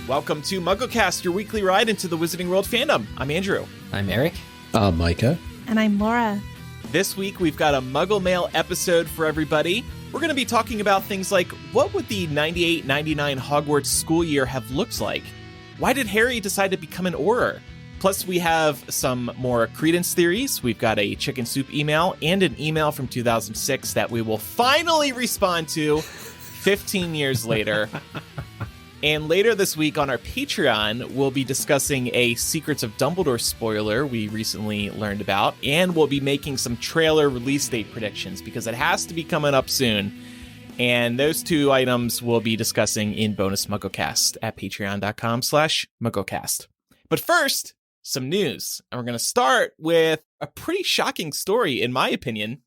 Welcome to MuggleCast, your weekly ride into the Wizarding World fandom. I'm Andrew. I'm Eric. Micah. And I'm Laura. This week, we've got a Muggle Mail episode for everybody. We're going to be talking about things like, what would the 98-99 Hogwarts school year have looked like? Why did Harry decide to become an Auror? Plus, we have some more Credence theories. We've got a chicken soup email and an email from 2006 that we will finally respond to 15 years later. And later this week on our Patreon, we'll be discussing a Secrets of Dumbledore spoiler we recently learned about, and we'll be making some trailer release date predictions because it has to be coming up soon. And those two items we'll be discussing in bonus MuggleCast at patreon.com/MuggleCast. But first, some news. And we're going to start with a pretty shocking story, in my opinion.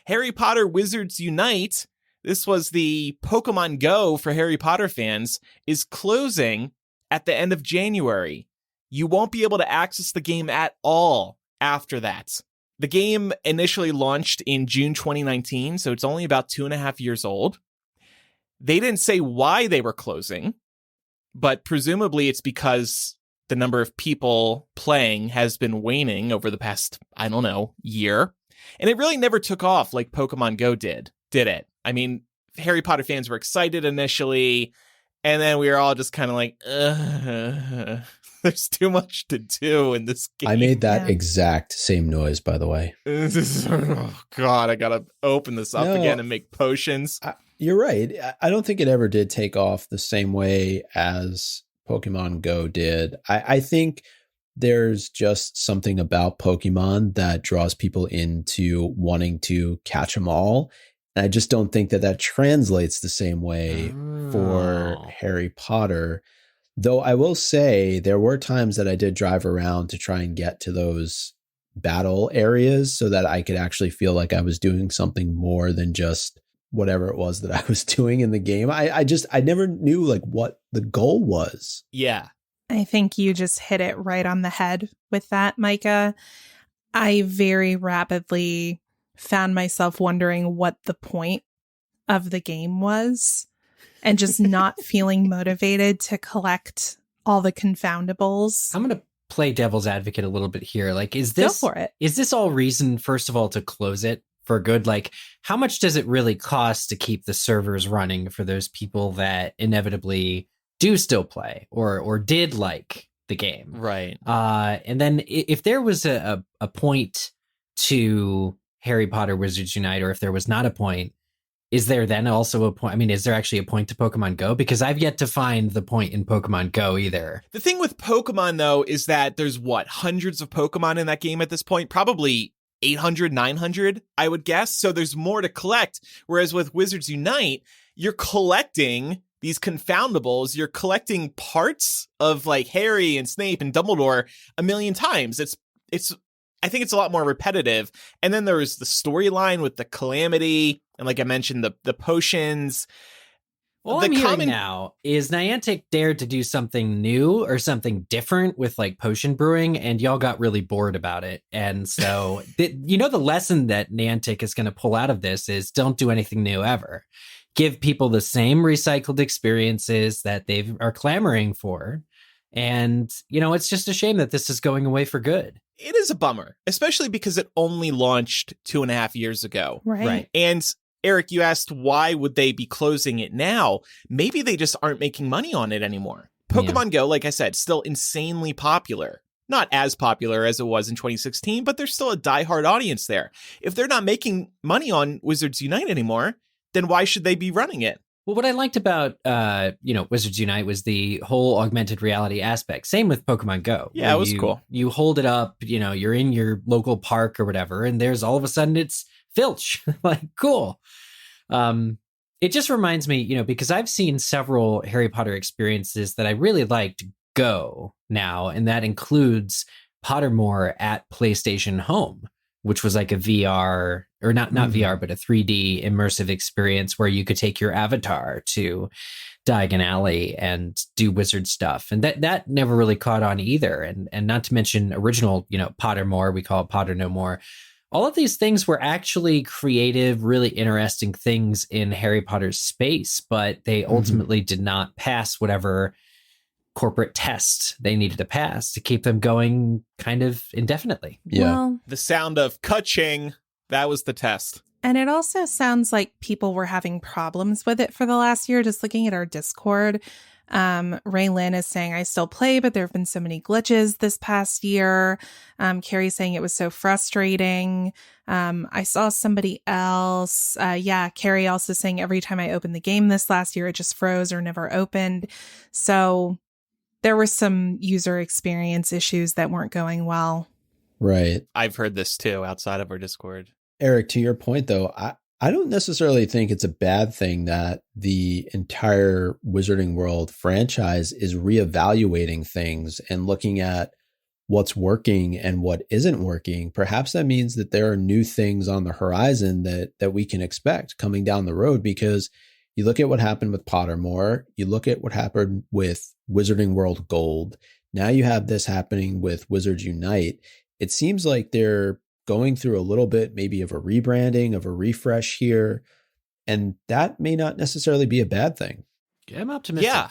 Harry Potter Wizards Unite, this was the Pokemon Go for Harry Potter fans, is closing at the end of January. You won't be able to access the game at all after that. The game initially launched in June 2019, so it's only about 2.5 years old. They didn't say why they were closing, but presumably it's because the number of people playing has been waning over the past, year. And it really never took off like Pokemon Go did it? I mean, Harry Potter fans were excited initially, and then we were all just kind of like, there's too much to do in this game. I made that exact same noise, by the way. Oh, God, I got to open this up again and make potions. You're right. I don't think it ever did take off the same way as Pokemon Go did. I think there's just something about Pokemon that draws people into wanting to catch them all. And I just don't think that translates the same way for Harry Potter. Though I will say there were times that I did drive around to try and get to those battle areas so that I could actually feel like I was doing something more than just whatever it was that I was doing in the game. I never knew like what the goal was. Yeah. I think you just hit it right on the head with that, Micah. I very rapidly found myself wondering what the point of the game was and just not feeling motivated to collect all the confoundables. I'm going to play devil's advocate a little bit here. Like, is this, Go for it. Is this all reason, first of all, to close it for good? Like, how much does it really cost to keep the servers running for those people that inevitably do still play or did like the game? Right. And then if there was a point to Harry Potter Wizards Unite, or if there was not a point, is there then also a point? I mean, is there actually a point to Pokemon Go? Because I've yet to find the point in Pokemon Go either. The thing with Pokemon, though, is that there's hundreds of Pokemon in that game at this point? Probably 800, 900, I would guess. So there's more to collect. Whereas with Wizards Unite, you're collecting these confoundables, you're collecting parts of like Harry and Snape and Dumbledore a million times. I think it's a lot more repetitive. And then there's the storyline with the Calamity, and like I mentioned, the potions. All I'm hearing now is Niantic dared to do something new or something different with like potion brewing, and y'all got really bored about it. And so, the lesson that Niantic is going to pull out of this is don't do anything new ever. Give people the same recycled experiences that they are clamoring for. And, it's just a shame that this is going away for good. It is a bummer, especially because it only launched 2.5 years ago. Right. And Eric, you asked why would they be closing it now? Maybe they just aren't making money on it anymore. Pokemon Go, like I said, still insanely popular. Not as popular as it was in 2016, but there's still a diehard audience there. If they're not making money on Wizards Unite anymore, then why should they be running it? Well, what I liked about, Wizards Unite was the whole augmented reality aspect. Same with Pokemon Go. Yeah, it was cool. You hold it up, you're in your local park or whatever, and there's all of a sudden it's Filch. Like, cool. It just reminds me, because I've seen several Harry Potter experiences that I really liked Go now, and that includes Pottermore at PlayStation Home, which was like a VR, or not VR, but a 3D immersive experience where you could take your avatar to Diagon Alley and do wizard stuff. And that never really caught on either. And not to mention original, Pottermore, we call it Potter No More. All of these things were actually creative, really interesting things in Harry Potter's space, but they ultimately did not pass whatever corporate test they needed to pass to keep them going kind of indefinitely. Yeah. Well, The sound of ka-ching, that was the test. and it also sounds like people were having problems with it for the last year. Just looking at our Discord, Ray Lynn is saying, I still play, but there have been so many glitches this past year. Carrie saying it was so frustrating. I saw somebody else. Carrie also saying every time I opened the game this last year, it just froze or never opened. So there were some user experience issues that weren't going well. Right. I've heard this too outside of our Discord. Eric, to your point, though, I don't necessarily think it's a bad thing that the entire Wizarding World franchise is reevaluating things and looking at what's working and what isn't working. Perhaps that means that there are new things on the horizon that we can expect coming down the road, because you look at what happened with Pottermore, you look at what happened with Wizarding World Gold. Now you have this happening with Wizards Unite. It seems like they're going through a little bit maybe of a rebranding, of a refresh here, and that may not necessarily be a bad thing. I'm optimistic. Yeah.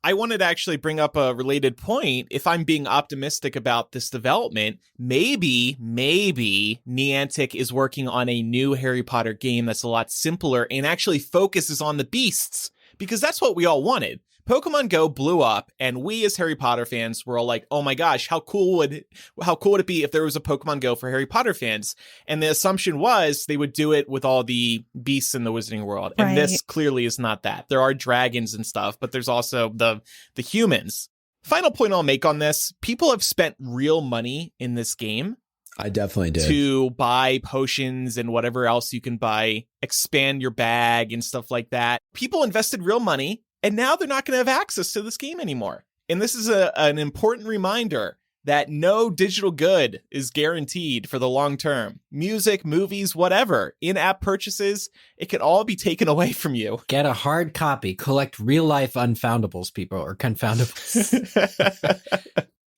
I wanted to actually bring up a related point. If I'm being optimistic about this development, maybe Niantic is working on a new Harry Potter game that's a lot simpler and actually focuses on the beasts, because that's what we all wanted. Pokemon Go blew up, and we as Harry Potter fans were all like, oh my gosh, how cool would it be if there was a Pokemon Go for Harry Potter fans? And the assumption was they would do it with all the beasts in the Wizarding World. And Right. this clearly is not that. There are dragons and stuff, but there's also the humans. Final point I'll make on this, people have spent real money in this game I definitely did. to buy potions and whatever else you can buy, expand your bag and stuff like that. People invested real money, and now they're not going to have access to this game anymore. And this is an important reminder that no digital good is guaranteed for the long term. Music, movies, whatever, in-app purchases, it can all be taken away from you. Get a hard copy. Collect real life unfoundables, people, or confoundables.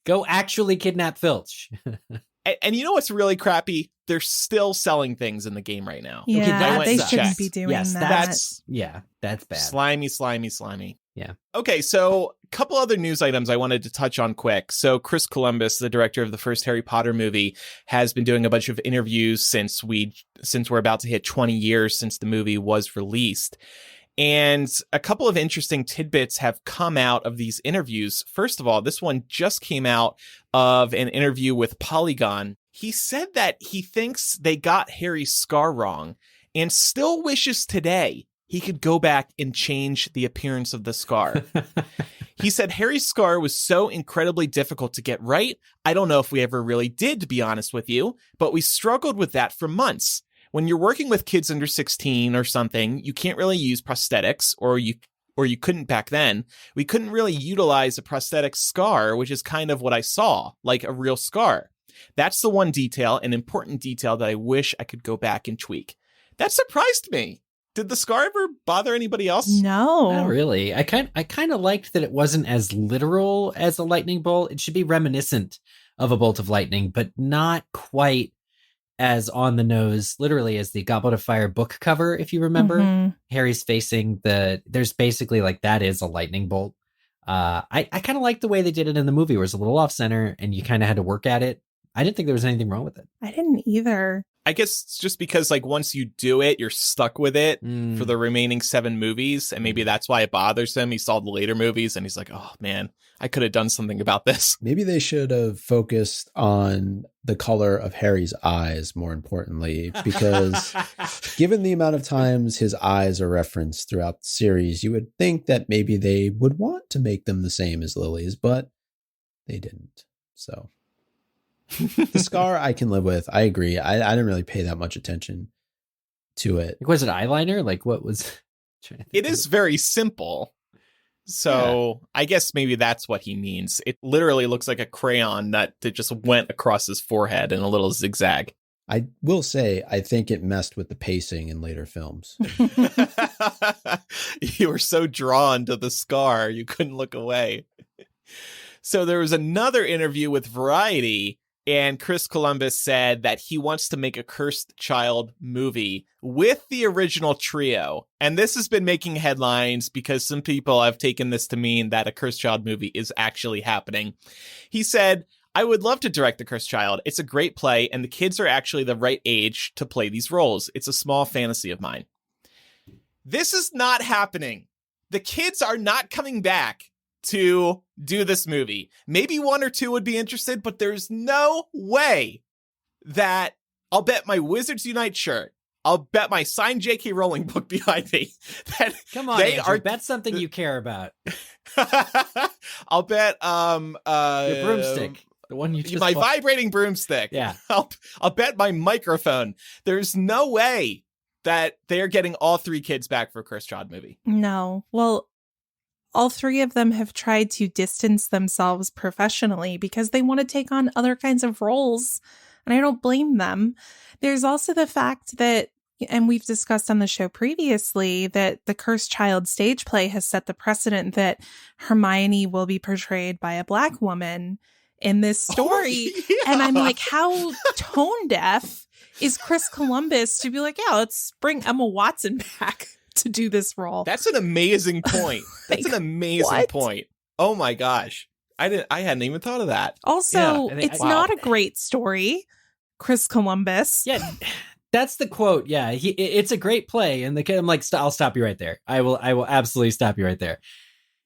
Go actually kidnap Filch. And you know what's really crappy? They're still selling things in the game right now. Yeah, went they and shouldn't checked. be doing Yes, that. That's That's bad. slimy. Yeah. Okay, so a couple other news items I wanted to touch on quick. So Chris Columbus, the director of the first Harry Potter movie, has been doing a bunch of interviews since we're about to hit 20 years since the movie was released. And a couple of interesting tidbits have come out of these interviews. First of all, this one just came out of an interview with Polygon. He said that he thinks they got Harry's scar wrong and still wishes today he could go back and change the appearance of the scar. He said Harry's scar was so incredibly difficult to get right. I don't know if we ever really did, to be honest with you, but we struggled with that for months. When you're working with kids under 16 or something, you can't really use prosthetics, or you couldn't back then. We couldn't really utilize a prosthetic scar, which is kind of what I saw, like a real scar. That's the one detail, an important detail that I wish I could go back and tweak. That surprised me. Did the scar ever bother anybody else? No. Not really. I kind of liked that it wasn't as literal as a lightning bolt. It should be reminiscent of a bolt of lightning, but not quite as on the nose, literally, as the Goblet of Fire book cover, if you remember. Mhm. Harry's facing there's basically like that is a lightning bolt. I kind of like the way they did it in the movie, where it's a little off center and you kind of had to work at it. I didn't think there was anything wrong with it. I didn't either. I guess it's just because, like, once you do it, you're stuck with it for the remaining 7 movies. And maybe that's why it bothers him. He saw the later movies and he's like, oh, man, I could have done something about this. Maybe they should have focused on the color of Harry's eyes, more importantly, because given the amount of times his eyes are referenced throughout the series, you would think that maybe they would want to make them the same as Lily's, but they didn't. So the scar I can live with. I agree. I didn't really pay that much attention to it. Was it eyeliner? Like, what was? It is very simple. So I guess maybe that's what he means. It literally looks like a crayon that just went across his forehead in a little zigzag. I will say, I think it messed with the pacing in later films. You were so drawn to the scar, you couldn't look away. So there was another interview with Variety, And Chris Columbus said that he wants to make a Cursed Child movie with the original trio. And this has been making headlines because some people have taken this to mean that a Cursed Child movie is actually happening. He said, I would love to direct The Cursed Child. It's a great play, and the kids are actually the right age to play these roles. It's a small fantasy of mine. This is not happening. The kids are not coming back to do this movie. Maybe one or two would be interested, but there's no way that I'll bet my Wizards Unite shirt, I'll bet my signed J.K. Rowling book behind me that Come on, Andrew, bet something you care about. I'll bet your broomstick, the one you just my bought. vibrating broomstick. Yeah, I'll bet my microphone. There's no way that they're getting all three kids back for a Cursed Child movie. No. Well, all three of them have tried to distance themselves professionally because they want to take on other kinds of roles, and I don't blame them. There's also the fact that, and we've discussed on the show previously, that the Cursed Child stage play has set the precedent that Hermione will be portrayed by a Black woman in this story. Oh, yeah. And I'm like, how tone deaf is Chris Columbus to be like, yeah, let's bring Emma Watson back to do this role. That's an amazing point. That's Like, an amazing what? point. Oh my gosh. I hadn't even thought of that. Also, Yeah, it's wow. not a great story, Chris Columbus. yeah. That's the quote. Yeah, it's a great play, and the kid. I'm like, I'll stop you right there. I will absolutely stop you right there.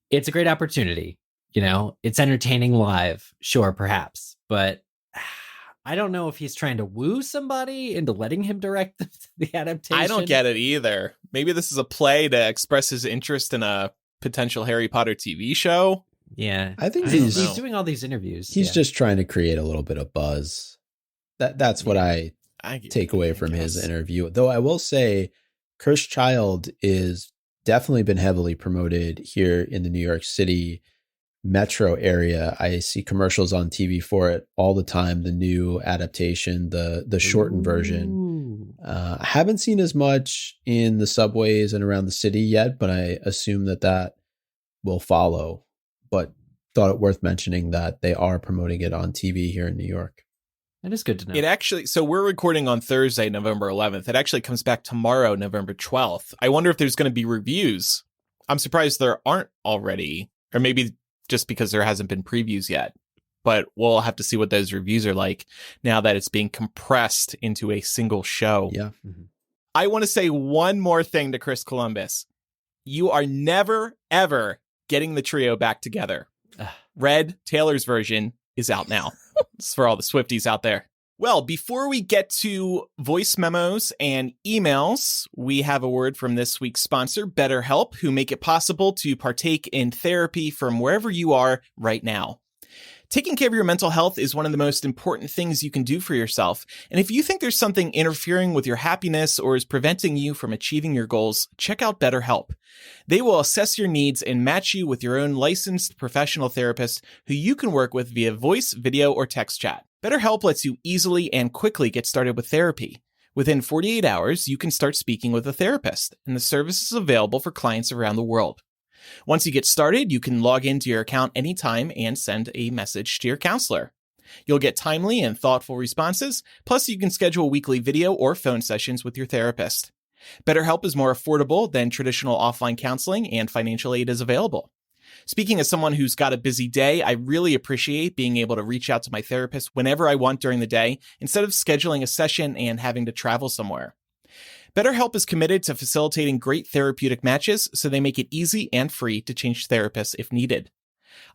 It's a great opportunity. You know, it's entertaining live, sure, perhaps, but I don't know if he's trying to woo somebody into letting him direct the adaptation. I don't get it either. Maybe this is a play to express his interest in a potential Harry Potter TV show. Yeah, I think I don't he's know. he's doing all these interviews. he's yeah. just trying to create a little bit of buzz. That's what I I take away from guess. his interview. Though I will say, Cursed Child is definitely been heavily promoted here in the New York City metro area. I see commercials on TV for it all the time. The new adaptation, the shortened version. Ooh. I haven't seen as much in the subways and around the city yet, but I assume that will follow. But thought it worth mentioning that they are promoting it on TV here in New York. That is good to know. It actually, so we're recording on Thursday, November 11th. It actually comes back tomorrow, November 12th. I wonder if there's going to be reviews. I'm surprised there aren't already, or maybe just because there hasn't been previews yet. But we'll have to see what those reviews are like now that it's being compressed into a single show. Yeah. Mhm. I want to say one more thing to Chris Columbus. You are never, ever getting the trio back together. Ugh. Red, Taylor's version, is out now. It's for all the Swifties out there. Well, before we get to voice memos and emails, we have a word from this week's sponsor, BetterHelp, who make it possible to partake in therapy from wherever you are right now. Taking care of your mental health is one of the most important things you can do for yourself. And if you think there's something interfering with your happiness or is preventing you from achieving your goals, check out BetterHelp. They will assess your needs and match you with your own licensed professional therapist who you can work with via voice, video, or text chat. BetterHelp lets you easily and quickly get started with therapy. Within 48 hours, you can start speaking with a therapist, and the service is available for clients around the world. Once you get started, you can log into your account anytime and send a message to your counselor. You'll get timely and thoughtful responses, plus you can schedule weekly video or phone sessions with your therapist. BetterHelp is more affordable than traditional offline counseling, and financial aid is available. Speaking as someone who's got a busy day, I really appreciate being able to reach out to my therapist whenever I want during the day, instead of scheduling a session and having to travel somewhere. BetterHelp is committed to facilitating great therapeutic matches, so they make it easy and free to change therapists if needed.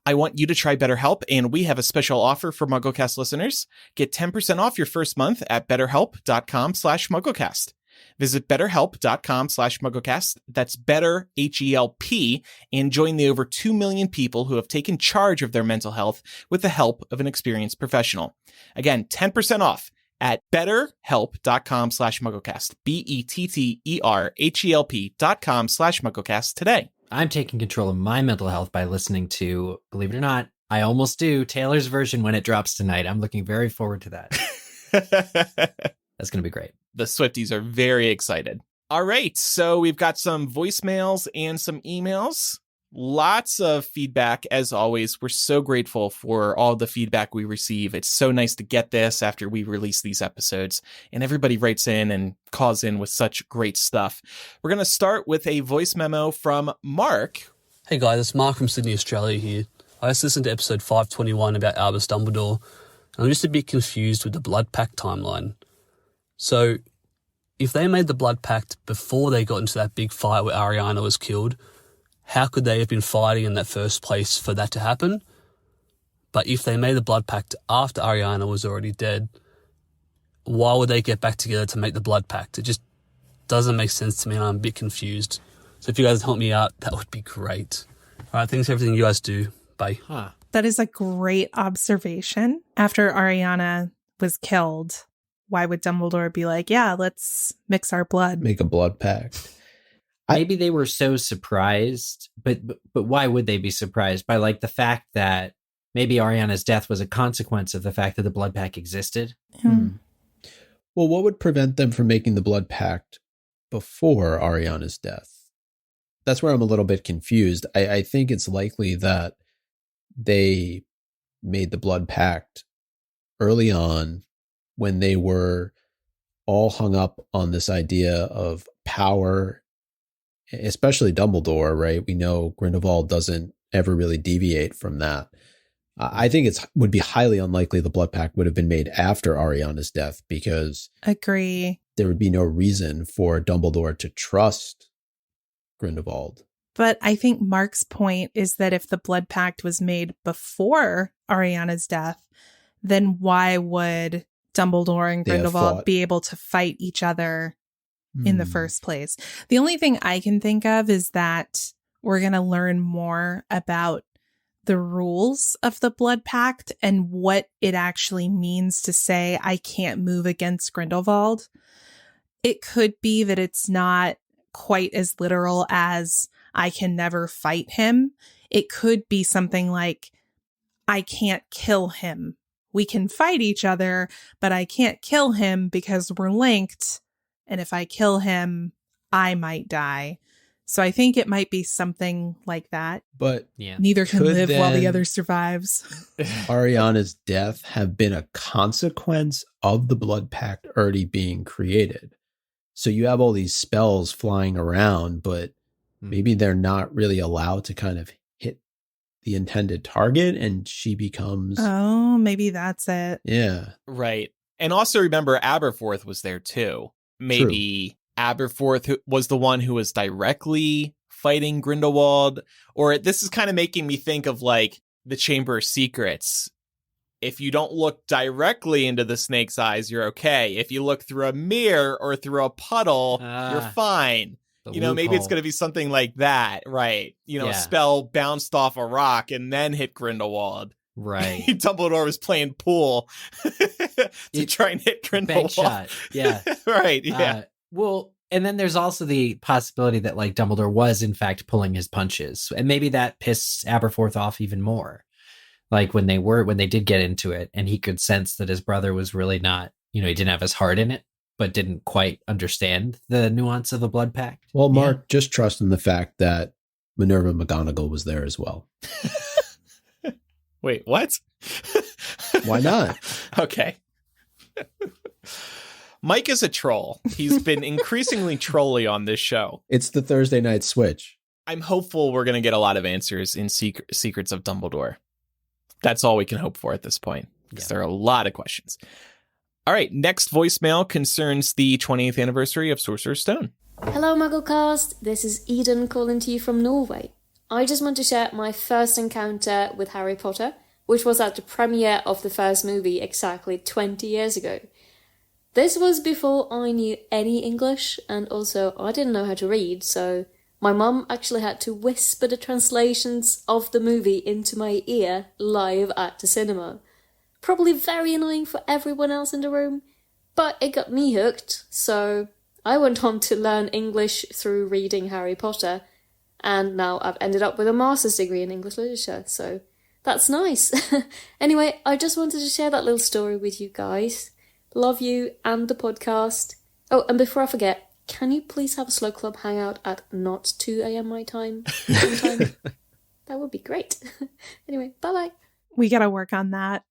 I want you to try BetterHelp, and we have a special offer for MuggleCast listeners. Get 10% off your first month at betterhelp.com/MuggleCast. Visit betterhelp.com/MuggleCast. That's better, H-E-L-P, and join the over 2 million people who have taken charge of their mental health with the help of an experienced professional. Again, 10% off at betterhelp.com/MuggleCast. betterhelp.com/MuggleCast today. I'm taking control of my mental health by listening to, believe it or not, I almost do, Taylor's version when it drops tonight. I'm looking very forward to that. That's going to be great. The Swifties are very excited. All right, so we've got some voicemails and some emails. Lots of feedback, as always. We're so grateful for all the feedback we receive. It's so nice to get this after we release these episodes. And everybody writes in and calls in with such great stuff. We're going to start with a voice memo from Mark. Hey guys, it's Mark from Sydney, Australia here. I just listened to episode 521 about Albus Dumbledore, and I'm just a bit confused with the Blood Pact timeline. So, if they made the Blood Pact before they got into that big fight where Ariana was killed, how could they have been fighting in that first place for that to happen? But if they made the Blood Pact after Ariana was already dead, why would they get back together to make the Blood Pact? It just doesn't make sense to me, and I'm a bit confused. So if you guys help me out, that would be great. All right, thanks for everything you guys do. Bye. That is a great observation. After Ariana was killed, why would Dumbledore be like, yeah, let's mix our blood? Make a blood pact. Maybe they were so surprised, but why would they be surprised? By like the fact that maybe Ariana's death was a consequence of the fact that the blood pact existed? Well, what would prevent them from making the blood pact before Ariana's death? That's where I'm a little bit confused. I think it's likely that they made the blood pact early on when they were all hung up on this idea of power, especially Dumbledore, right? We know Grindelwald doesn't ever really deviate from that. I think it would be highly unlikely the blood pact would have been made after Ariana's death, because Agree. there would be no reason for Dumbledore to trust Grindelwald. But I think Mark's point is that if the blood pact was made before Ariana's death, then why would Dumbledore and Grindelwald be able to fight each other in the first place? The only thing I can think of is that we're going to learn more about the rules of the blood pact and what it actually means to say, I can't move against Grindelwald. It could be that it's not quite as literal as I can never fight him. It could be something like, I can't kill him. We can fight each other, but I can't kill him because we're linked. And if I kill him, I might die. So I think it might be something like that. But neither can live while the other survives. Ariana's death have been a consequence of the blood pact already being created. So you have all these spells flying around, but maybe they're not really allowed to kind of hit the intended target, and she becomes... Oh, maybe that's it. Yeah. Right. And also remember, Aberforth was there too. Maybe True. Aberforth was the one who was directly fighting Grindelwald. Or this is kind of making me think of like the Chamber of Secrets. If you don't look directly into the snake's eyes, you're okay. If you look through a mirror or through a puddle, you're fine. You know, maybe it's going to be something like that, right? You know, a spell bounced off a rock and then hit Grindelwald. Right. Dumbledore was playing pool to try and hit Grindelwald. Bank shot, yeah. Right, yeah. Well, and then there's also the possibility that like Dumbledore was in fact pulling his punches. And maybe that pissed Aberforth off even more. Like when they did get into it and he could sense that his brother was really not, he didn't have his heart in it, but didn't quite understand the nuance of the blood pact. Well, Mark, just trust in the fact that Minerva McGonagall was there as well. Wait, what? Why not? Okay. Mike is a troll. He's been increasingly trolly on this show. It's the Thursday night switch. I'm hopeful we're going to get a lot of answers in Secrets of Dumbledore. That's all we can hope for at this point, because there are a lot of questions. All right, next voicemail concerns the 20th anniversary of Sorcerer's Stone. Hello, MuggleCast. This is Eden calling to you from Norway. I just want to share my first encounter with Harry Potter, which was at the premiere of the first movie exactly 20 years ago. This was before I knew any English, and also I didn't know how to read, so my mum actually had to whisper the translations of the movie into my ear live at the cinema. Probably very annoying for everyone else in the room, but it got me hooked, so I went on to learn English through reading Harry Potter, and now I've ended up with a master's degree in English literature, so that's nice. Anyway, I just wanted to share that little story with you guys. Love you and the podcast. Oh, and before I forget, can you please have a Slug Club hangout at not 2 a.m. my time sometime? That would be great. Anyway, bye-bye. We got to work on that.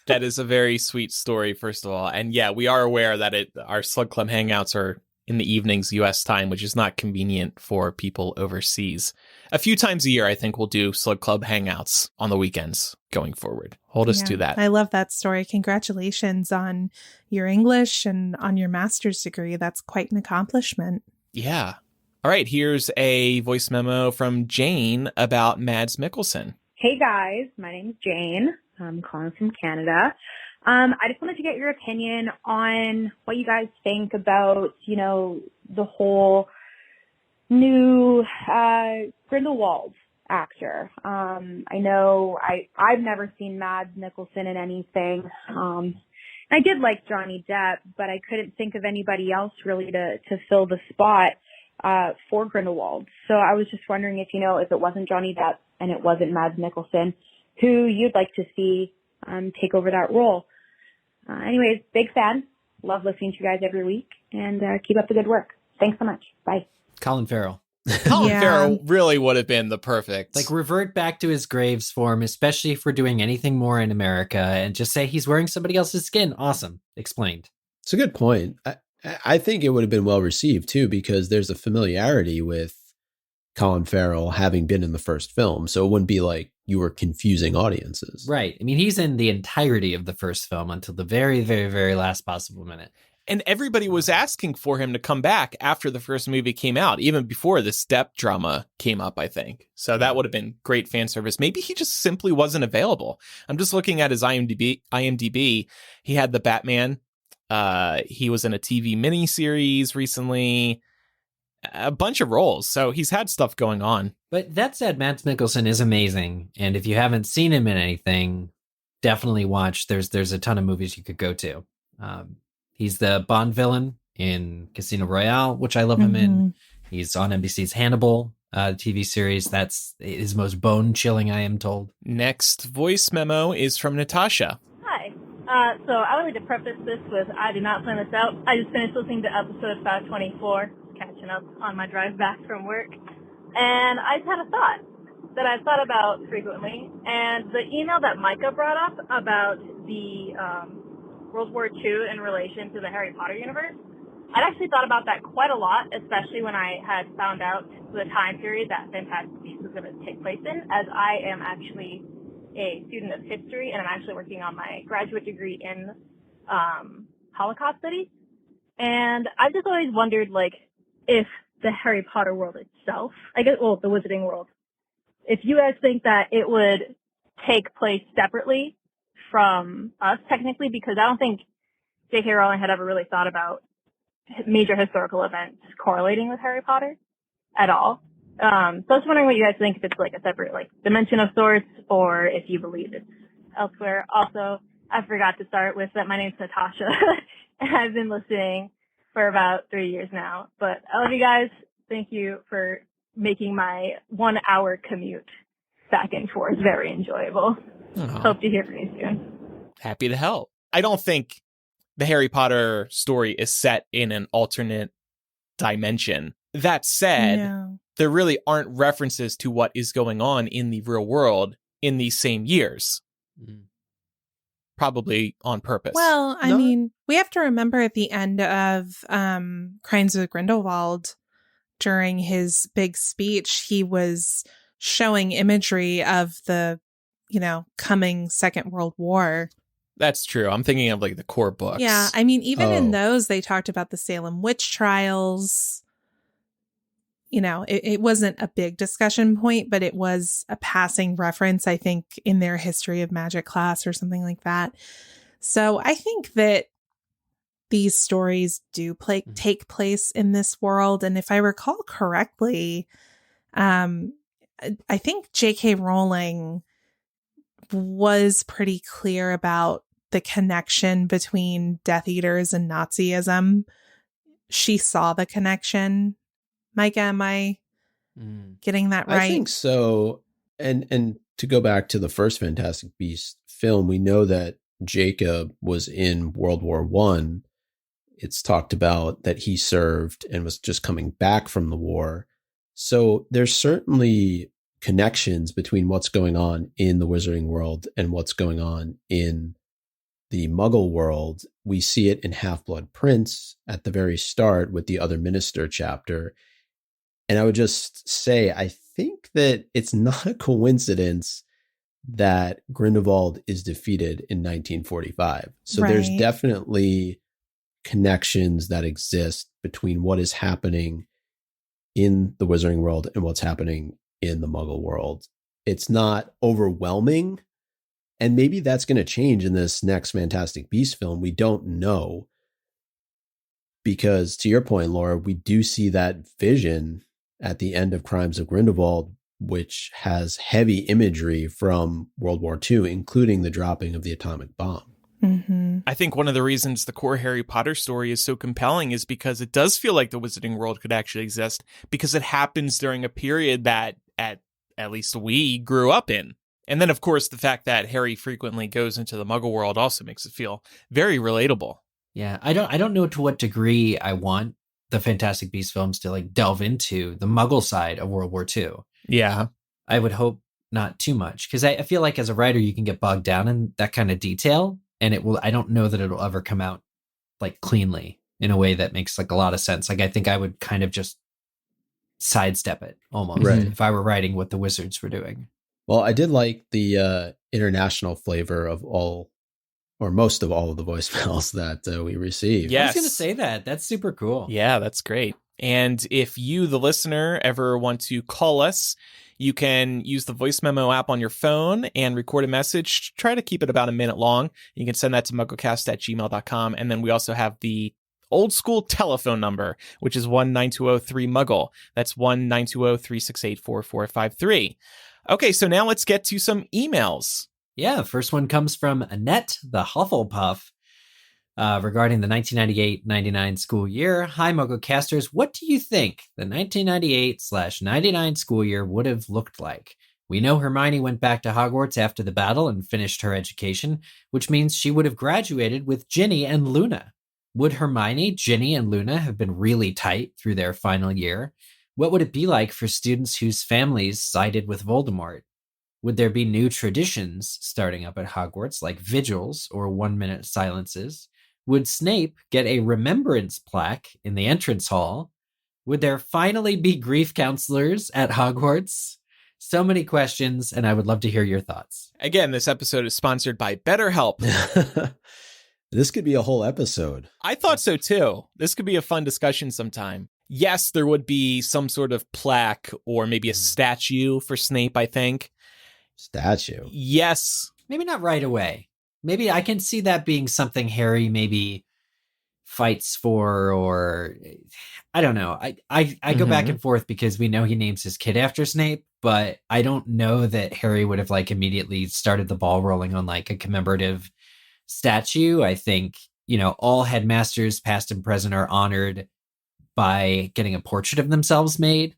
That is a very sweet story, first of all. And yeah, we are aware that our Slug Club hangouts are in the evenings US time, which is not convenient for people overseas. A few times a year, I think we'll do Slug Club hangouts on the weekends going forward. Hold us to that. I love that story. Congratulations on your English and on your master's degree. That's quite an accomplishment. Yeah. All right, here's a voice memo from Jane about Mads Mikkelsen. Hey guys, my name's Jane. I'm calling from Canada. I just wanted to get your opinion on what you guys think about, the whole new Grindelwald actor. I know I've never seen Mads Mikkelsen in anything. I did like Johnny Depp, but I couldn't think of anybody else really to fill the spot for Grindelwald. So I was just wondering if it wasn't Johnny Depp and it wasn't Mads Mikkelsen, who you'd like to see take over that role. Anyways, big fan. Love listening to you guys every week, and keep up the good work. Thanks so much. Bye. Colin Farrell. Colin Farrell really would have been the perfect. Revert back to his Graves form, especially if we're doing anything more in America, and just say he's wearing somebody else's skin. Awesome. Explained. It's a good point. I think it would have been well received, too, because there's a familiarity with Colin Farrell having been in the first film. So it wouldn't be like you were confusing audiences. Right. I mean, he's in the entirety of the first film until the very, very, very last possible minute. And everybody was asking for him to come back after the first movie came out, even before the step drama came up, I think. So that would have been great fan service. Maybe he just simply wasn't available. I'm just looking at his IMDb. He had the Batman. He was in a TV miniseries recently. A bunch of roles. So he's had stuff going on. But that said, Mads Mikkelsen is amazing. And if you haven't seen him in anything, definitely watch. There's a ton of movies you could go to. He's the Bond villain in Casino Royale, which I love him in. He's on NBC's Hannibal TV series. That's his most bone-chilling, I am told. Next voice memo is from Natasha. Hi. So I would like to preface this with I did not plan this out. I just finished listening to episode 524, catching up on my drive back from work. And I just had a thought that I've thought about frequently. And the email that Micah brought up about the World War II in relation to the Harry Potter universe, I'd actually thought about that quite a lot, especially when I had found out the time period that Fantastic Beasts was going to take place in, as I am actually a student of history and I'm actually working on my graduate degree in Holocaust studies. And I've just always wondered, if the Harry Potter world itself, the Wizarding world, if you guys think that it would take place separately from us, technically, because I don't think J.K. Rowling had ever really thought about major historical events correlating with Harry Potter at all. So I was wondering what you guys think, if it's a separate dimension of sorts, or if you believe it's elsewhere. Also, I forgot to start with that my name's Natasha, and I've been listening for about 3 years now. But I love you guys. Thank you for making my 1 hour commute back and forth very enjoyable. Hope to hear from you soon. Happy to help. I don't think the Harry Potter story is set in an alternate dimension. That said, there really aren't references to what is going on in the real world in these same years. Probably on purpose. Well, I mean, we have to remember at the end of Crimes of Grindelwald, during his big speech, he was showing imagery of the, coming Second World War. That's true. I'm thinking of the core books. Yeah. I mean, even in those, they talked about the Salem witch trials. It wasn't a big discussion point, but it was a passing reference, I think, in their history of magic class or something like that. So I think that these stories do take place in this world. And if I recall correctly, I think J.K. Rowling was pretty clear about the connection between Death Eaters and Nazism. She saw the connection. Micah, am I getting that right? I think so. And to go back to the first Fantastic Beasts film, we know that Jacob was in World War I It's talked about that he served and was just coming back from the war. So there's certainly connections between what's going on in the Wizarding world and what's going on in the Muggle world. We see it in Half-Blood Prince at the very start with the Other Minister chapter. And I would just say, I think that it's not a coincidence that Grindelwald is defeated in 1945. So there's Right. definitely connections that exist between what is happening in the Wizarding world and what's happening in the Muggle world. It's not overwhelming. And maybe that's going to change in this next Fantastic Beasts film. We don't know. Because to your point, Laura, we do see that vision at the end of Crimes of Grindelwald, which has heavy imagery from World War II, including the dropping of the atomic bomb. Mm-hmm. I think one of the reasons the core Harry Potter story is so compelling is because it does feel like the Wizarding world could actually exist, because it happens during a period that at least we grew up in. And then, of course, the fact that Harry frequently goes into the Muggle world also makes it feel very relatable. Yeah, I don't know to what degree I want the Fantastic Beasts films to like delve into the Muggle side of World War II. Yeah. I would hope not too much, because I feel like as a writer you can get bogged down in that kind of detail, and I don't know that it'll ever come out like cleanly in a way that makes like a lot of sense. Like I think I would kind of just sidestep it almost Right. if I were writing what the Wizards were doing. Well, I did like the international flavor of all, or most of all of the voicemails that we received. Yeah. I was Yes. going to say that. That's super cool. Yeah, that's great. And if you, the listener, ever want to call us, you can use the voice memo app on your phone and record a message. Try to keep it about a minute long. You can send that to MuggleCast@gmail.com. And then we also have the old school telephone number, which is 1-920-3-MUGGLE. That's 1-920-368-4453. Okay, so now let's get to some emails. Yeah, first one comes from Annette the Hufflepuff regarding the 1998-99 school year. Hi, MuggleCasters. What do you think the 1998/99 school year would have looked like? We know Hermione went back to Hogwarts after the battle and finished her education, which means she would have graduated with Ginny and Luna. Would Hermione, Ginny, and Luna have been really tight through their final year? What would it be like for students whose families sided with Voldemort? Would there be new traditions starting up at Hogwarts, like vigils or 1-minute silences? Would Snape get a remembrance plaque in the entrance hall? Would there finally be grief counselors at Hogwarts? So many questions, and I would love to hear your thoughts. Again, this episode is sponsored by BetterHelp. This could be a whole episode. I thought so too. This could be a fun discussion sometime. Yes, there would be some sort of plaque or maybe a statue for Snape, I think. Statue. Yes. Maybe not right away. Maybe I can see that being something Harry maybe fights for, or I don't know. I go back and forth because we know he names his kid after Snape, but I don't know that Harry would have like immediately started the ball rolling on like a commemorative statue. I think, you know, all headmasters, past and present, are honored by getting a portrait of themselves made,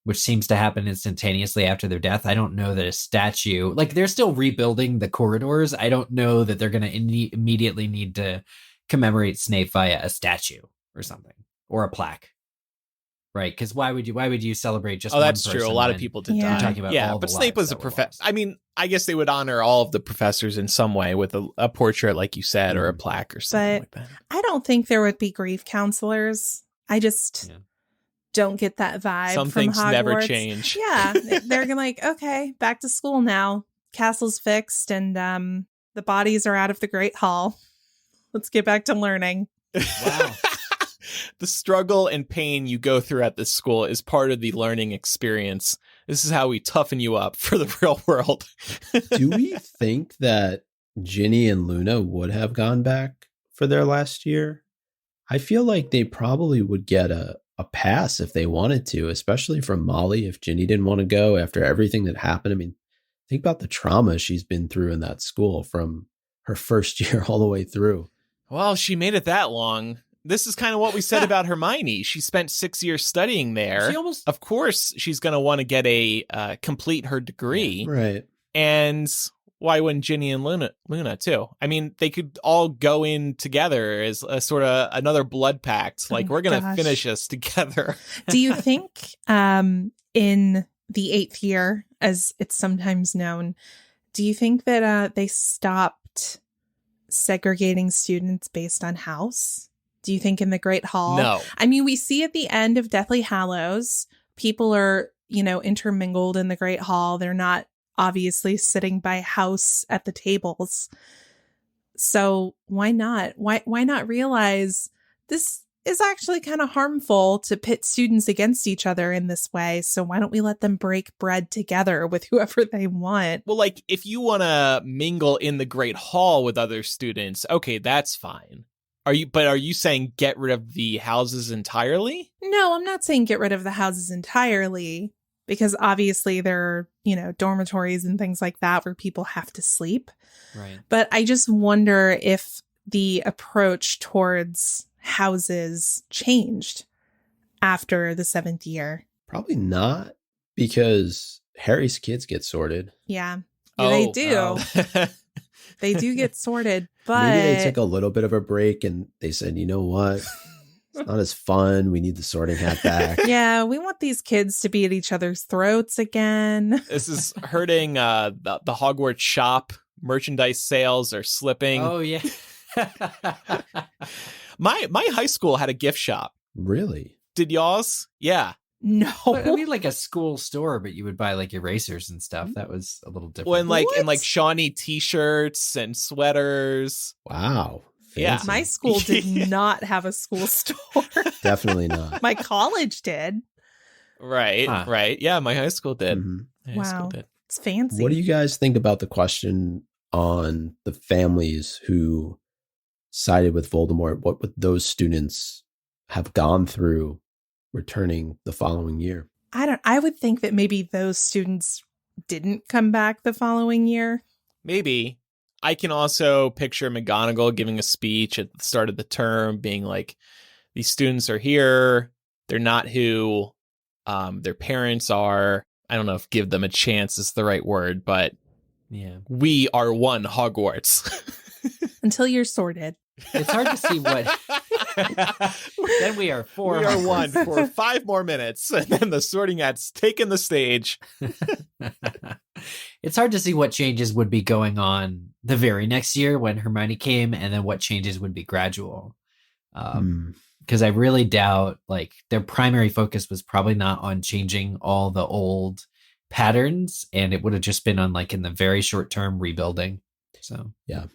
which seems to happen instantaneously after their death. I don't know that a statue, like they're still rebuilding the corridors. I don't know that they're going to immediately need to commemorate Snape via a statue or something, or a plaque. Right, because why would you celebrate just one that's person? true. A lot of people did Yeah. die. You're talking about all but the Snape lives was a that were professor. lost. I mean, I guess they would honor all of the professors in some way with a portrait, like you said, or a plaque or something like that. I don't think there would be grief counselors. I just don't get that vibe Some from things Hogwarts. never change. Yeah, they're gonna like, okay, back to school now. Castle's fixed, and the bodies are out of the Great Hall. Let's get back to learning. Wow. The struggle and pain you go through at this school is part of the learning experience. This is how we toughen you up for the real world. Do we think that Ginny and Luna would have gone back for their last year? I feel like they probably would get a pass if they wanted to, especially from Molly if Ginny didn't want to go after everything that happened. I mean, think about the trauma she's been through in that school from her first year all the way through. Well, she made it that long. This is kind of what we said about Hermione. She spent 6 years studying there. She almost- Of course, she's going to want to get complete her degree. Right. And Why wouldn't Ginny and Luna too? I mean, they could all go in together as a sort of another blood pact. Like, we're going to finish this together. Do you think in the 8th year, as it's sometimes known, do you think that they stopped segregating students based on house? Do you think in the Great Hall? No. I mean, we see at the end of Deathly Hallows, people are, intermingled in the Great Hall. They're not obviously sitting by house at the tables. So why not? Why not realize this is actually kind of harmful to pit students against each other in this way? So why don't we let them break bread together with whoever they want? Well, like, if you want to mingle in the Great Hall with other students, okay, that's fine. Are you saying get rid of the houses entirely? No, I'm not saying get rid of the houses entirely, because obviously there are, dormitories and things like that where people have to sleep. Right. But I just wonder if the approach towards houses changed after the 7th year. Probably not, because Harry's kids get sorted. Yeah, they do. They do get sorted, but maybe they took a little bit of a break and they said, you know what? It's not as fun. We need the sorting hat back. Yeah, we want these kids to be at each other's throats again. This is hurting the Hogwarts shop. Merchandise sales are slipping. Oh, yeah. My high school had a gift shop. Really? Did y'all's? Yeah. No. I mean, like a school store, but you would buy like erasers and stuff. That was a little different. Well, and like Shawnee t-shirts and sweaters. Wow. Yeah. Fancy. My school did not have a school store. Definitely not. My college did. Right. Huh. Right. Yeah, my high school did. Mhm. My high school did. It's fancy. What do you guys think about the question on the families who sided with Voldemort? What would those students have gone through returning the following year? I would think that maybe those students didn't come back the following year. Maybe. I can also picture McGonagall giving a speech at the start of the term being like, these students are here. They're not who their parents are. I don't know if give them a chance is the right word, but yeah, we are one Hogwarts. Until you're sorted. it's hard to see what. Then we are four. We are one for 5 more minutes, and then the sorting hat's taken the stage. It's hard to see what changes would be going on the very next year when Hermione came, and then what changes would be gradual. Because I really doubt, like, their primary focus was probably not on changing all the old patterns, and it would have just been on, like, in the very short term rebuilding. So yeah.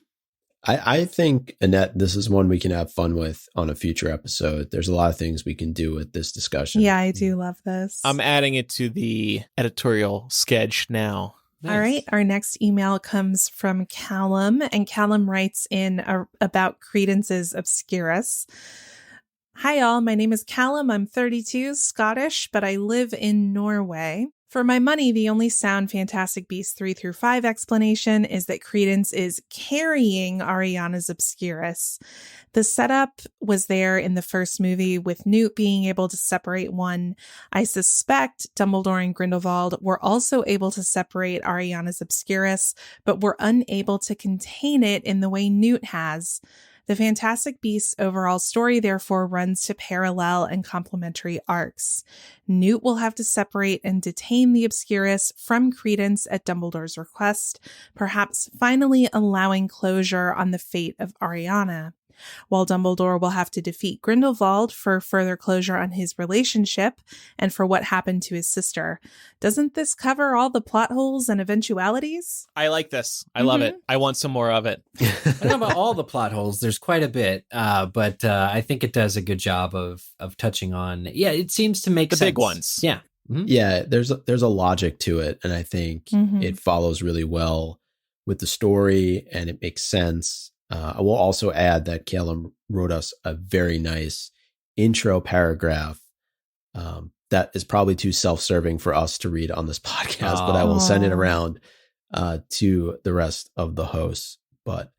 I think, Annette, this is one we can have fun with on a future episode. There's a lot of things we can do with this discussion. Yeah, I do love this. I'm adding it to the editorial sketch now. nice. All right. Our next email comes from Callum, and Callum writes in about Credences Obscurus. Hi, all. My name is Callum. I'm 32, Scottish, but I live in Norway. For my money, the only sound Fantastic Beasts 3 through 5 explanation is that Credence is carrying Ariana's Obscurus. The setup was there in the first movie with Newt being able to separate one. I suspect Dumbledore and Grindelwald were also able to separate Ariana's Obscurus, but were unable to contain it in the way Newt has. The Fantastic Beasts overall story, therefore, runs to parallel and complementary arcs. Newt will have to separate and detain the Obscurus from Credence at Dumbledore's request, perhaps finally allowing closure on the fate of Ariana, while Dumbledore will have to defeat Grindelwald for further closure on his relationship and for what happened to his sister. Doesn't this cover all the plot holes and eventualities? I like this. I love it. I want some more of it. I don't know about all the plot holes. There's quite a bit, but I think it does a good job of touching on. Yeah, it seems to make The sense. big ones. Yeah. Mhm. Yeah, there's a logic to it, and I think it follows really well with the story, and it makes sense. I will also add that Callum wrote us a very nice intro paragraph that is probably too self-serving for us to read on this podcast, but I will send it around to the rest of the hosts. But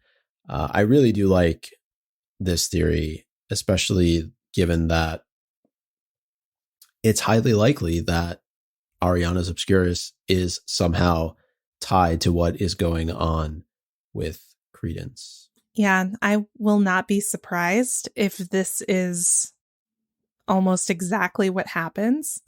I really do like this theory, especially given that it's highly likely that Ariana's Obscurus is somehow tied to what is going on with Credence. Yeah, I will not be surprised if this is almost exactly what happens.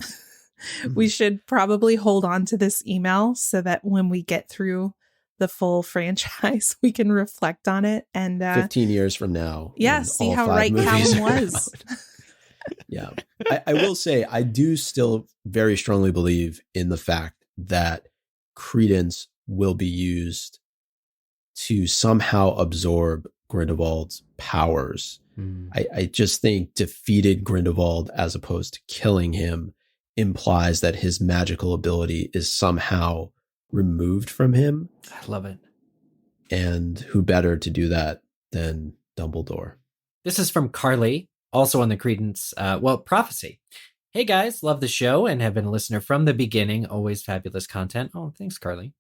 We should probably hold on to this email so that when we get through the full franchise, we can reflect on it. And 15 years from now. Yeah, see how right Callum was. Yeah. I will say, I do still very strongly believe in the fact that Credence will be used to somehow absorb Grindelwald's powers. I just think defeated Grindelwald as opposed to killing him implies that his magical ability is somehow removed from him. I love it. And who better to do that than Dumbledore? This is from Carly, also on the Credence, prophecy. Hey guys, love the show and have been a listener from the beginning. Always fabulous content. Oh, thanks, Carly.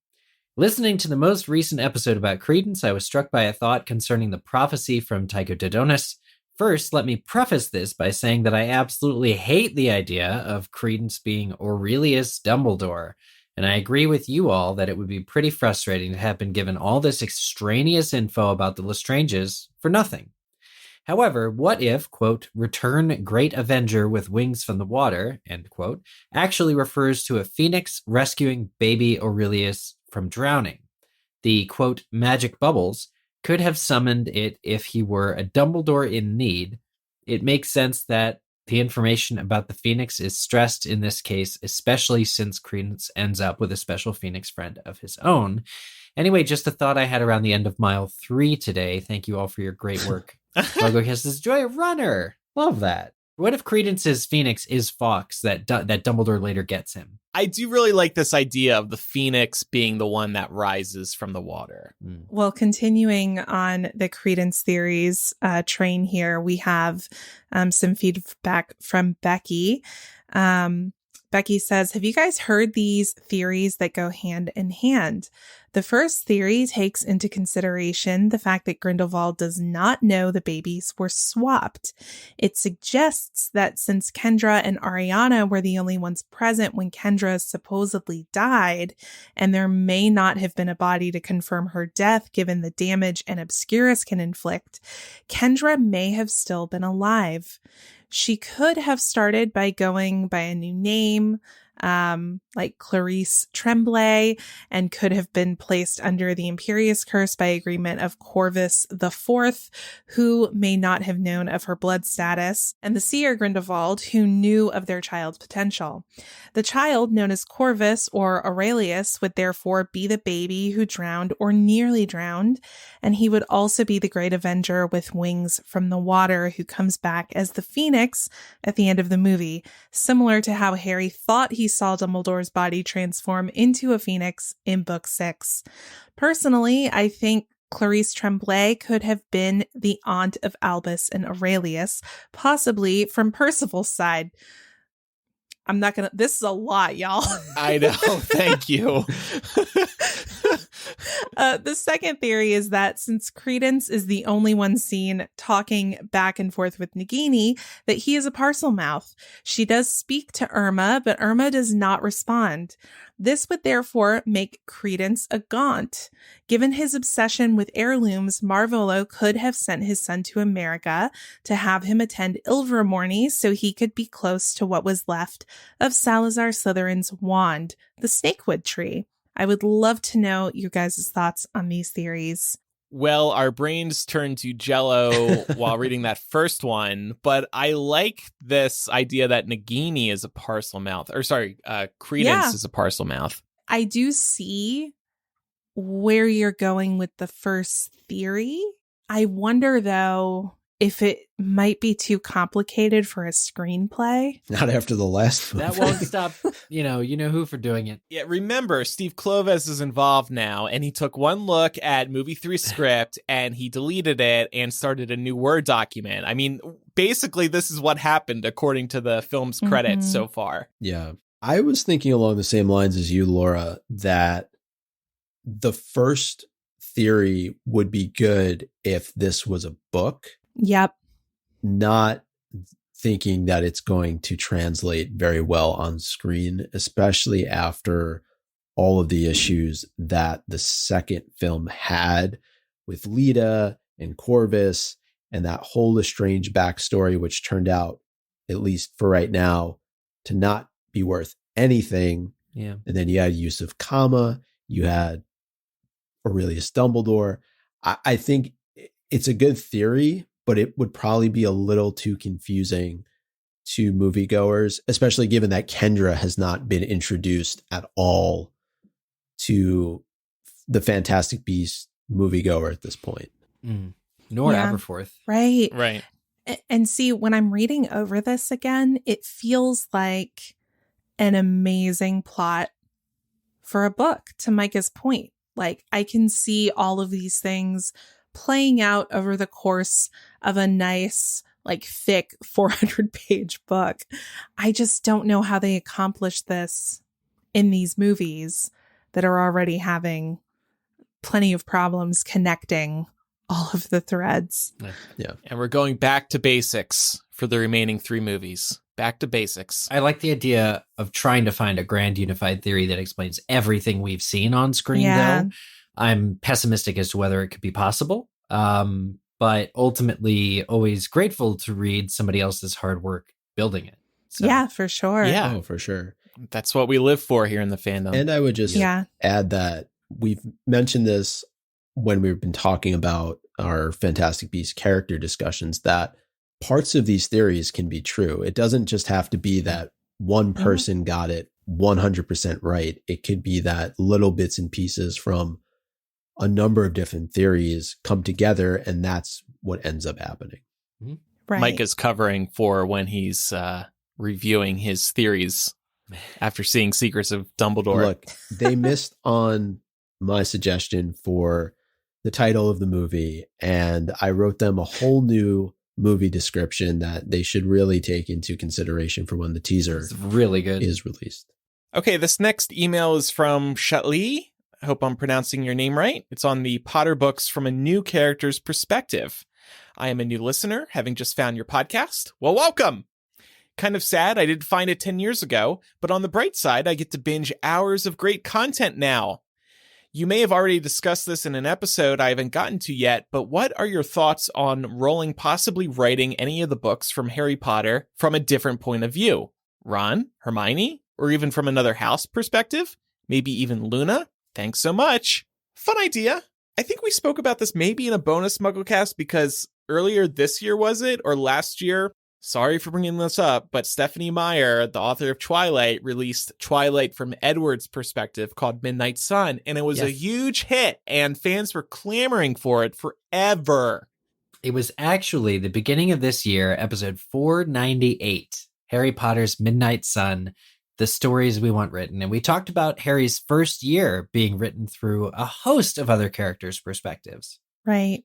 Listening to the most recent episode about Credence, I was struck by a thought concerning the prophecy from Tycho Dodonis. First, let me preface this by saying that I absolutely hate the idea of Credence being Aurelius Dumbledore, and I agree with you all that it would be pretty frustrating to have been given all this extraneous info about the Lestranges for nothing. However, what if, quote, return great avenger with wings from the water, end quote, actually refers to a phoenix rescuing baby Aurelius from drowning? The, quote, magic bubbles could have summoned it if he were a Dumbledore in need. It makes sense that the information about the Phoenix is stressed in this case, especially since Credence ends up with a special Phoenix friend of his own. Anyway, just a thought I had around the end of mile 3 today. Thank you all for your great work. MuggleCast is Joy Runner. Love that. What if Credence's Phoenix is Fawkes that Dumbledore later gets him? I do really like this idea of the Phoenix being the one that rises from the water. Well, continuing on the Credence theories train here, we have some feedback from Becky. Becky says, have you guys heard these theories that go hand in hand? The first theory takes into consideration the fact that Grindelwald does not know the babies were swapped. It suggests that since Kendra and Ariana were the only ones present when Kendra supposedly died, and there may not have been a body to confirm her death given the damage an Obscurus can inflict, Kendra may have still been alive. She could have started by going by a new name, like Clarice Tremblay, and could have been placed under the Imperious Curse by agreement of Corvus IV, who may not have known of her blood status, and the seer Grindelwald, who knew of their child's potential. The child, known as Corvus or Aurelius, would therefore be the baby who drowned or nearly drowned, and he would also be the great avenger with wings from the water who comes back as the Phoenix at the end of the movie, similar to how Harry thought he saw Dumbledore's body transform into a phoenix in book 6. Personally, I think Clarice Tremblay could have been the aunt of Albus and Aurelius, possibly from Percival's side. This is a lot, y'all. I know. Thank you. The second theory is that since Credence is the only one seen talking back and forth with Nagini, that he is a parcel mouth. She does speak to Irma, but Irma does not respond. This would therefore make Credence a Gaunt. Given his obsession with heirlooms, Marvolo could have sent his son to America to have him attend Ilvermorny so he could be close to what was left of Salazar Slytherin's wand, the Snakewood tree. I would love to know your guys' thoughts on these theories. Well, our brains turned to jello while reading that first one, but I like this idea that Nagini is a parcel mouth. Credence is a parcel mouth. I do see where you're going with the first theory. I wonder, though, if it might be too complicated for a screenplay. Not after the last movie. That won't stop, you know who for doing it. Yeah, remember, Steve Kloves is involved now, and he took one look at movie 3's script, and he deleted it and started a new Word document. I mean, basically, this is what happened according to the film's credits so far. Yeah. I was thinking along the same lines as you, Laura, that the first theory would be good if this was a book. Yep. Not thinking that it's going to translate very well on screen, especially after all of the issues that the second film had with Lita and Corvus and that whole Lestrange backstory, which turned out, at least for right now, to not be worth anything. Yeah. And then you had use of comma, you had Aurelius Dumbledore. I think it's a good theory, but it would probably be a little too confusing to moviegoers, especially given that Kendra has not been introduced at all to the Fantastic Beasts moviegoer at this point. Nor Yeah. Aberforth. Right. Right. And see, when I'm reading over this again, it feels like an amazing plot for a book, to Micah's point. Like, I can see all of these things playing out over the course of a nice, like, thick 400-page book. I just don't know how they accomplished this in these movies that are already having plenty of problems connecting all of the threads. Yeah. And we're going back to basics for the remaining 3 movies. Back to basics. I like the idea of trying to find a grand unified theory that explains everything we've seen on screen, Yeah. though. I'm pessimistic as to whether it could be possible. But ultimately always grateful to read somebody else's hard work building it. So, Yeah, for sure. Yeah. Oh, for sure. That's what we live for here in the fandom. And I would just Yeah. add that we've mentioned this when we've been talking about our Fantastic Beasts character discussions, that parts of these theories can be true. It doesn't just have to be that one person got it 100% right. It could be that little bits and pieces from a number of different theories come together, and that's what ends up happening. Right. Micah's covering for when he's reviewing his theories after seeing Secrets of Dumbledore. Look, they missed on my suggestion for the title of the movie, and I wrote them a whole new movie description that they should really take into consideration for when the teaser It's really good. is released. Okay, this next email is from Shatli. I hope I'm pronouncing your name right. It's on the Potter books from a new character's perspective. I am a new listener, having just found your podcast. Well, welcome! Kind of sad I didn't find it 10 years ago, but on the bright side, I get to binge hours of great content now. You may have already discussed this in an episode I haven't gotten to yet, but what are your thoughts on Rowling possibly writing any of the books from Harry Potter from a different point of view? Ron, Hermione, or even from another house perspective? Maybe even Luna? Thanks so much. Fun idea. I think we spoke about this maybe in a bonus MuggleCast because earlier this year, was it? Or last year? Sorry for bringing this up, but Stephanie Meyer, the author of Twilight, released Twilight from Edward's perspective called Midnight Sun, and it was a huge hit, and fans were clamoring for it forever. It was actually the beginning of this year, episode 498, Harry Potter's Midnight Sun, the stories we want written. And we talked about Harry's first year being written through a host of other characters' perspectives. Right.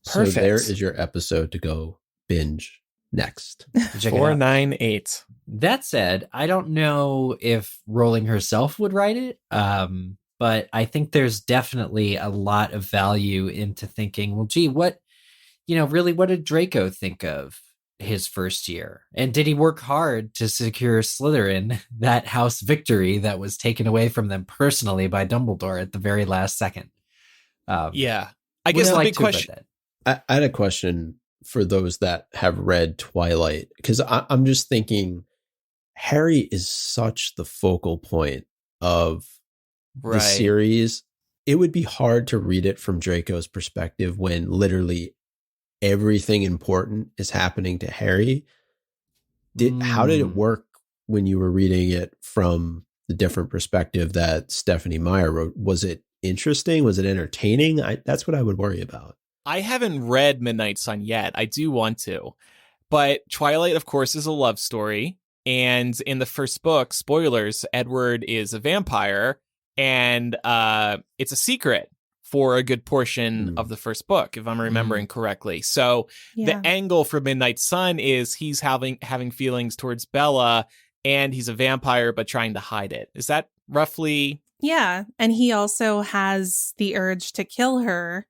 Perfect. So there is your episode to go binge next. Check it out. 498. That said, I don't know if Rowling herself would write it, but I think there's definitely a lot of value into thinking, well, gee, what did Draco think of his first year? And did he work hard to secure Slytherin that house victory that was taken away from them personally by Dumbledore at the very last second? Yeah. I guess the big question... I had a question for those that have read Twilight, because I'm just thinking Harry is such the focal point of the series. It would be hard to read it from Draco's perspective when literally everything important is happening to Harry. How did it work when you were reading it from the different perspective that Stephanie Meyer wrote? Was it interesting? Was it entertaining? That's what I would worry about. I haven't read Midnight Sun yet. I do want to. But Twilight, of course, is a love story. And in the first book, spoilers, Edward is a vampire. And it's a secret for a good portion of the first book, if I'm remembering correctly. So the angle for Midnight Sun is he's having feelings towards Bella, and he's a vampire, but trying to hide it. Is that roughly? Yeah. And he also has the urge to kill her.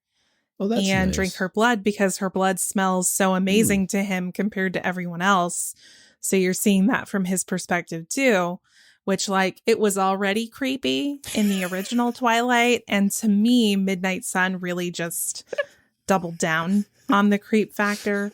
Oh, that's and nice. drink her blood because her blood smells so amazing to him compared to everyone else. So you're seeing that from his perspective too, which like it was already creepy in the original Twilight. And to me, Midnight Sun really just doubled down on the creep factor.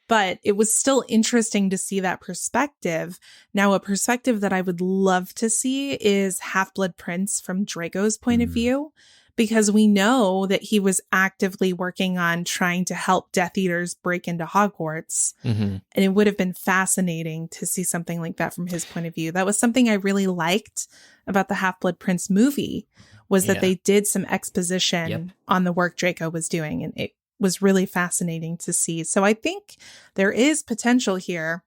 But it was still interesting to see that perspective. Now, a perspective that I would love to see is Half-Blood Prince from Draco's point of view, because we know that he was actively working on trying to help Death Eaters break into Hogwarts. And it would have been fascinating to see something like that from his point of view. That was something I really liked about the Half-Blood Prince movie, was that they did some exposition on the work Draco was doing. And it was really fascinating to see. So I think there is potential here.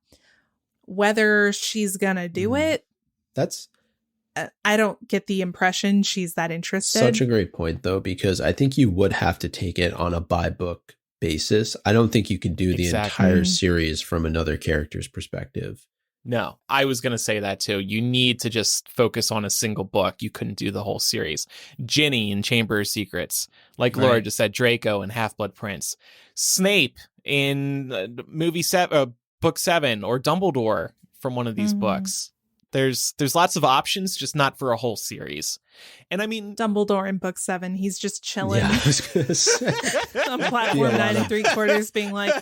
Whether she's going to do it, I don't get the impression she's that interested. Such a great point, though, because I think you would have to take it on a by-book basis. I don't think you can do the entire series from another character's perspective. No, I was going to say that too. You need to just focus on a single book. You couldn't do the whole series. Ginny in Chamber of Secrets, like Laura just said, Draco and Half-Blood Prince, Snape in book 7, or Dumbledore from one of these books. There's lots of options, just not for a whole series. And I mean, Dumbledore in book 7, he's just chilling I was gonna say. on platform 9 3/4, being like,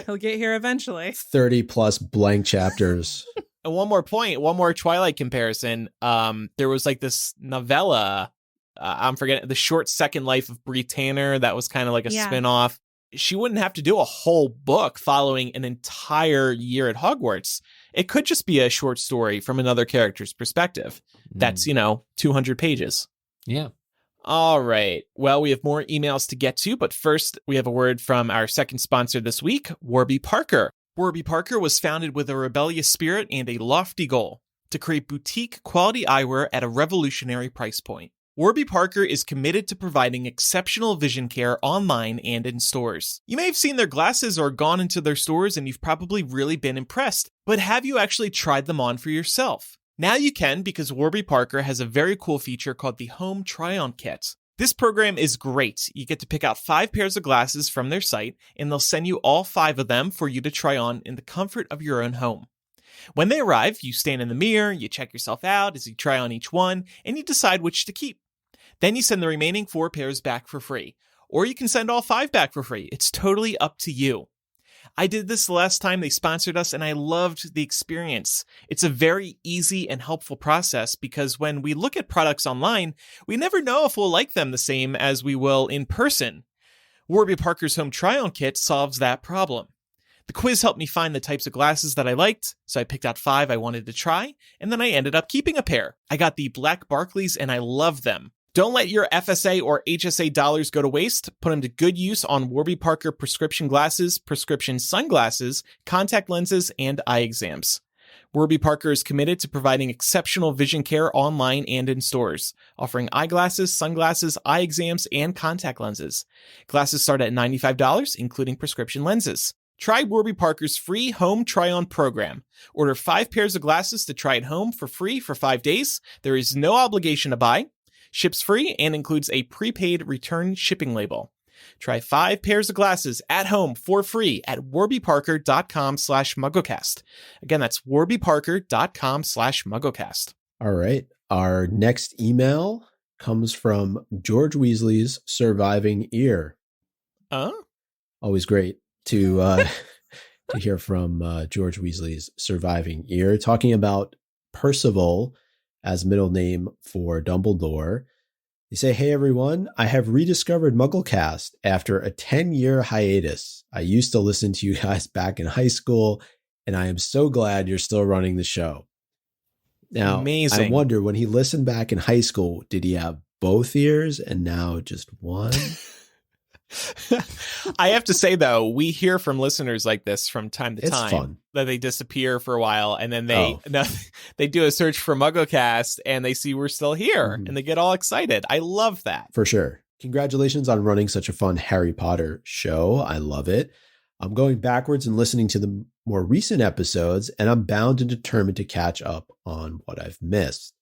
he'll get here eventually. 30 plus blank chapters. And one more point, one more Twilight comparison. There was like this novella, I'm forgetting, The Short Second Life of Bree Tanner. That was kind of like a spinoff. She wouldn't have to do a whole book following an entire year at Hogwarts. It could just be a short story from another character's perspective. That's, 200 pages. Yeah. All right. Well, we have more emails to get to, but first we have a word from our second sponsor this week, Warby Parker. Warby Parker was founded with a rebellious spirit and a lofty goal: to create boutique quality eyewear at a revolutionary price point. Warby Parker is committed to providing exceptional vision care online and in stores. You may have seen their glasses or gone into their stores and you've probably really been impressed, but have you actually tried them on for yourself? Now you can, because Warby Parker has a very cool feature called the Home Try-On Kit. This program is great. You get to pick out 5 pairs of glasses from their site, and they'll send you all 5 of them for you to try on in the comfort of your own home. When they arrive, you stand in the mirror, you check yourself out as you try on each one, and you decide which to keep. Then you send the remaining 4 pairs back for free. Or you can send all 5 back for free. It's totally up to you. I did this the last time they sponsored us, and I loved the experience. It's a very easy and helpful process, because when we look at products online, we never know if we'll like them the same as we will in person. Warby Parker's Home Try-On Kit solves that problem. The quiz helped me find the types of glasses that I liked, so I picked out 5 I wanted to try, and then I ended up keeping a pair. I got the Black Barclays, and I love them. Don't let your FSA or HSA dollars go to waste. Put them to good use on Warby Parker prescription glasses, prescription sunglasses, contact lenses, and eye exams. Warby Parker is committed to providing exceptional vision care online and in stores, offering eyeglasses, sunglasses, eye exams, and contact lenses. Glasses start at $95, including prescription lenses. Try Warby Parker's free home try-on program. Order 5 pairs of glasses to try at home for free for 5 days. There is no obligation to buy. Ships free and includes a prepaid return shipping label. Try 5 pairs of glasses at home for free at warbyparker.com/MuggleCast. Again, that's warbyparker.com/MuggleCast. All right. Our next email comes from George Weasley's surviving ear. Always great to hear from George Weasley's surviving ear, talking about Percival as middle name for Dumbledore. They say, "Hey everyone, I have rediscovered MuggleCast after a 10-year hiatus. I used to listen to you guys back in high school, and I am so glad you're still running the show." Now, amazing. I wonder, when he listened back in high school, did he have both ears and now just one? I have to say, though, we hear from listeners like this from time to time. It's fun. That they disappear for a while, and then they do a search for MuggleCast, and they see we're still here, and they get all excited. I love that. For sure. Congratulations on running such a fun Harry Potter show. I love it. I'm going backwards and listening to the more recent episodes, and I'm bound and determined to catch up on what I've missed.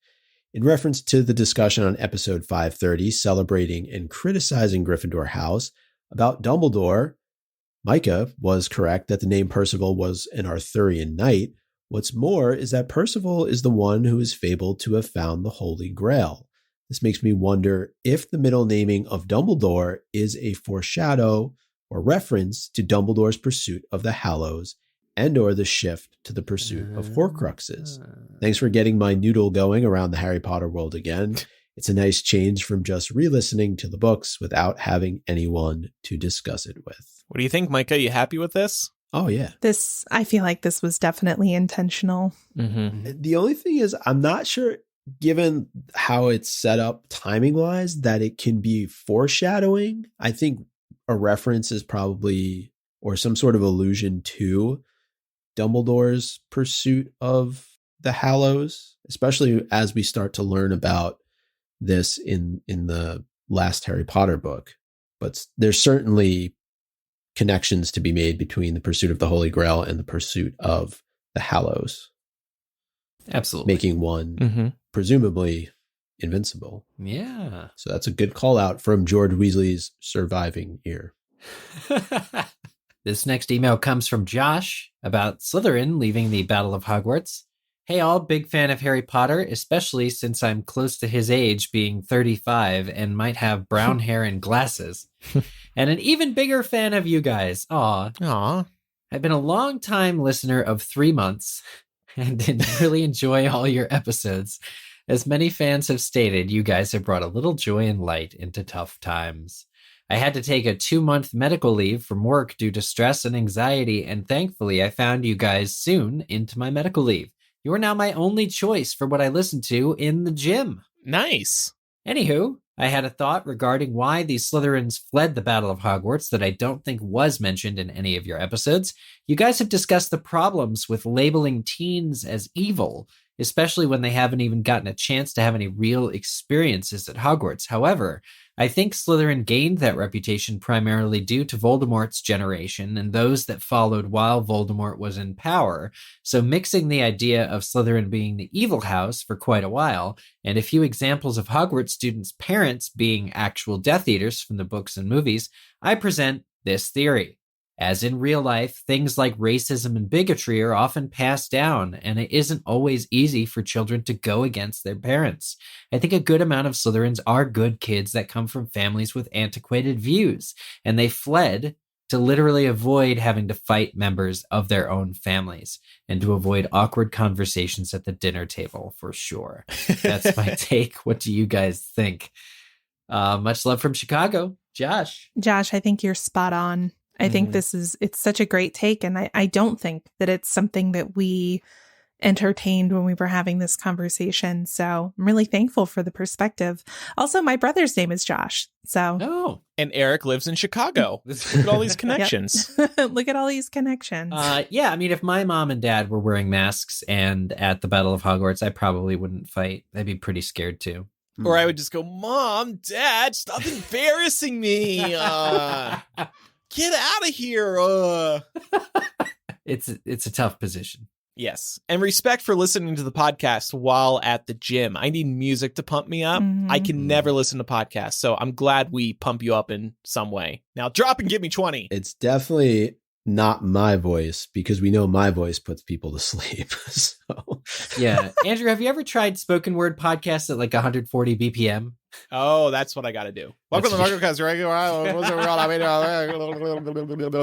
In reference to the discussion on episode 530, celebrating and criticizing Gryffindor House, about Dumbledore, Micah was correct that the name Percival was an Arthurian knight, What's more is that Percival is the one who is fabled to have found the Holy Grail. This makes me wonder if the middle naming of Dumbledore is a foreshadow or reference to Dumbledore's pursuit of the Hallows and or the shift to the pursuit of Horcruxes. Thanks for getting my noodle going around the Harry Potter world again. It's a nice change from just re-listening to the books without having anyone to discuss it with. What do you think, Micah? You happy with this? Oh, yeah. I feel like this was definitely intentional. Mm-hmm. The only thing is, I'm not sure, given how it's set up timing-wise, that it can be foreshadowing. I think a reference is probably, or some sort of allusion to Dumbledore's pursuit of the Hallows, especially as we start to learn about this in the last Harry Potter book. But there's certainly connections to be made between the pursuit of the Holy Grail and the pursuit of the Hallows. Absolutely. Making one presumably invincible. Yeah. So that's a good call out from George Weasley's surviving ear. This next email comes from Josh about Slytherin leaving the Battle of Hogwarts. Hey all, big fan of Harry Potter, especially since I'm close to his age, being 35, and might have brown hair and glasses. And an even bigger fan of you guys. Aw. I've been a long time listener of 3 months and did really enjoy all your episodes. As many fans have stated, you guys have brought a little joy and light into tough times. I had to take a 2-month medical leave from work due to stress and anxiety, and thankfully I found you guys soon into my medical leave. You are now my only choice for what I listen to in the gym. Nice. Anywho, I had a thought regarding why the Slytherins fled the Battle of Hogwarts that I don't think was mentioned in any of your episodes. You guys have discussed the problems with labeling teens as evil, especially when they haven't even gotten a chance to have any real experiences at Hogwarts. However, I think Slytherin gained that reputation primarily due to Voldemort's generation and those that followed while Voldemort was in power, so mixing the idea of Slytherin being the evil house for quite a while, and a few examples of Hogwarts students' parents being actual Death Eaters from the books and movies, I present this theory. As in real life, things like racism and bigotry are often passed down, and it isn't always easy for children to go against their parents. I think a good amount of Slytherins are good kids that come from families with antiquated views, and they fled to literally avoid having to fight members of their own families, and to avoid awkward conversations at the dinner table, for sure. That's my take. What do you guys think? Much love from Chicago. Josh, I think you're spot on. I think it's such a great take. And I don't think that it's something that we entertained when we were having this conversation. So I'm really thankful for the perspective. Also, my brother's name is Josh. So, and Eric lives in Chicago. Look at all these connections. Look at all these connections. Yeah, I mean, if my mom and dad were wearing masks and at the Battle of Hogwarts, I probably wouldn't fight. I'd be pretty scared too. Or I would just go, Mom, Dad, stop embarrassing me. Get out of here. It's a tough position. Yes. And respect for listening to the podcast while at the gym. I need music to pump me up. I can never listen to podcasts. So I'm glad we pump you up in some way. Now drop and give me 20. It's definitely not my voice, because we know my voice puts people to sleep. So yeah. Andrew, have you ever tried spoken word podcasts at like 140 BPM? Oh, that's what I got to do. Welcome to MuggleCast,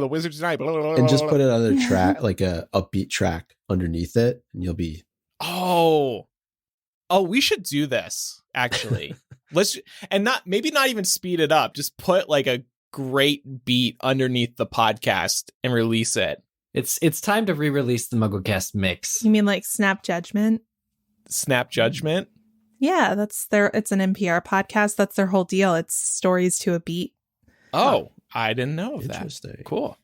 the Wizards Tonight. And just put another track, like a upbeat track underneath it, and you'll be. Oh, we should do this, actually. Maybe not even speed it up. Just put like a great beat underneath the podcast and release it. It's time to re-release the MuggleCast mix. You mean like Snap Judgment? Snap Judgment? Yeah, it's an NPR podcast. That's their whole deal. It's stories to a beat. Oh, I didn't know of that. Interesting. Cool.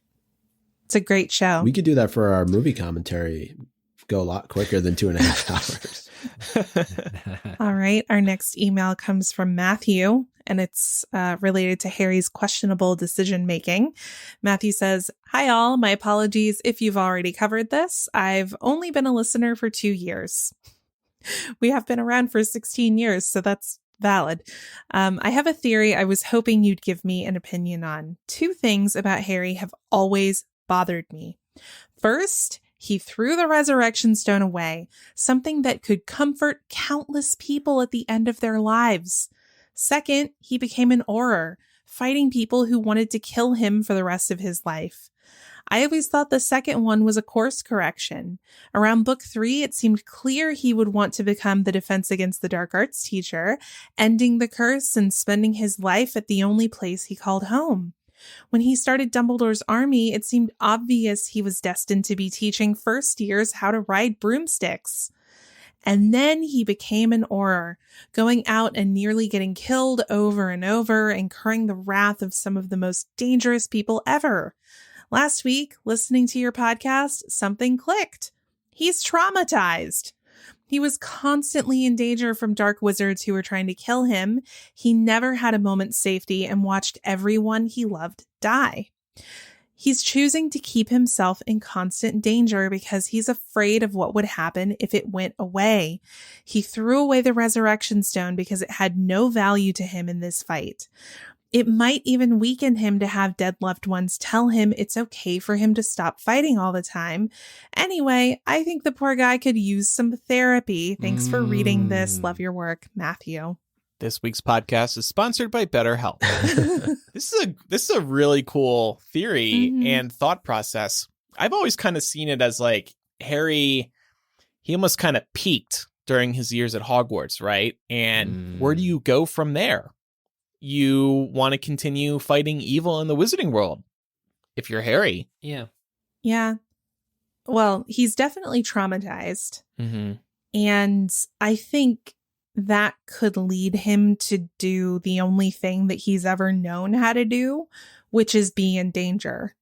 It's a great show. We could do that for our movie commentary. Go a lot quicker than 2.5 hours. All right. Our next email comes from Matthew, and it's related to Harry's questionable decision making. Matthew says, "Hi all, my apologies if you've already covered this. I've only been a listener for 2 years. We have been around for 16 years, so that's valid. I have a theory I was hoping you'd give me an opinion on. 2 things about Harry have always bothered me. First, He threw the resurrection stone away, something that could comfort countless people at the end of their lives. Second, he became an Auror, fighting people who wanted to kill him for the rest of his life. I always thought the second one was a course correction. Around book 3, it seemed clear he would want to become the Defense Against the Dark Arts teacher, ending the curse and spending his life at the only place he called home. When he started Dumbledore's army, it seemed obvious he was destined to be teaching first years how to ride broomsticks. And then he became an Auror, going out and nearly getting killed over and over, incurring the wrath of some of the most dangerous people ever. Last week, listening to your podcast, something clicked. He's traumatized. He was constantly in danger from dark wizards who were trying to kill him. He never had a moment's safety and watched everyone he loved die. He's choosing to keep himself in constant danger because he's afraid of what would happen if it went away. He threw away the resurrection stone because it had no value to him in this fight. It might even weaken him to have dead loved ones tell him it's okay for him to stop fighting all the time. Anyway, I think the poor guy could use some therapy. Thanks for reading this. Love your work, Matthew. This week's podcast is sponsored by BetterHelp. This is a really cool theory and thought process. I've always kind of seen it as like Harry, he almost kind of peaked during his years at Hogwarts, right? And where do you go from there? You want to continue fighting evil in the wizarding world if you're Harry. Yeah. Yeah. Well, he's definitely traumatized. And I think that could lead him to do the only thing that he's ever known how to do, which is be in danger.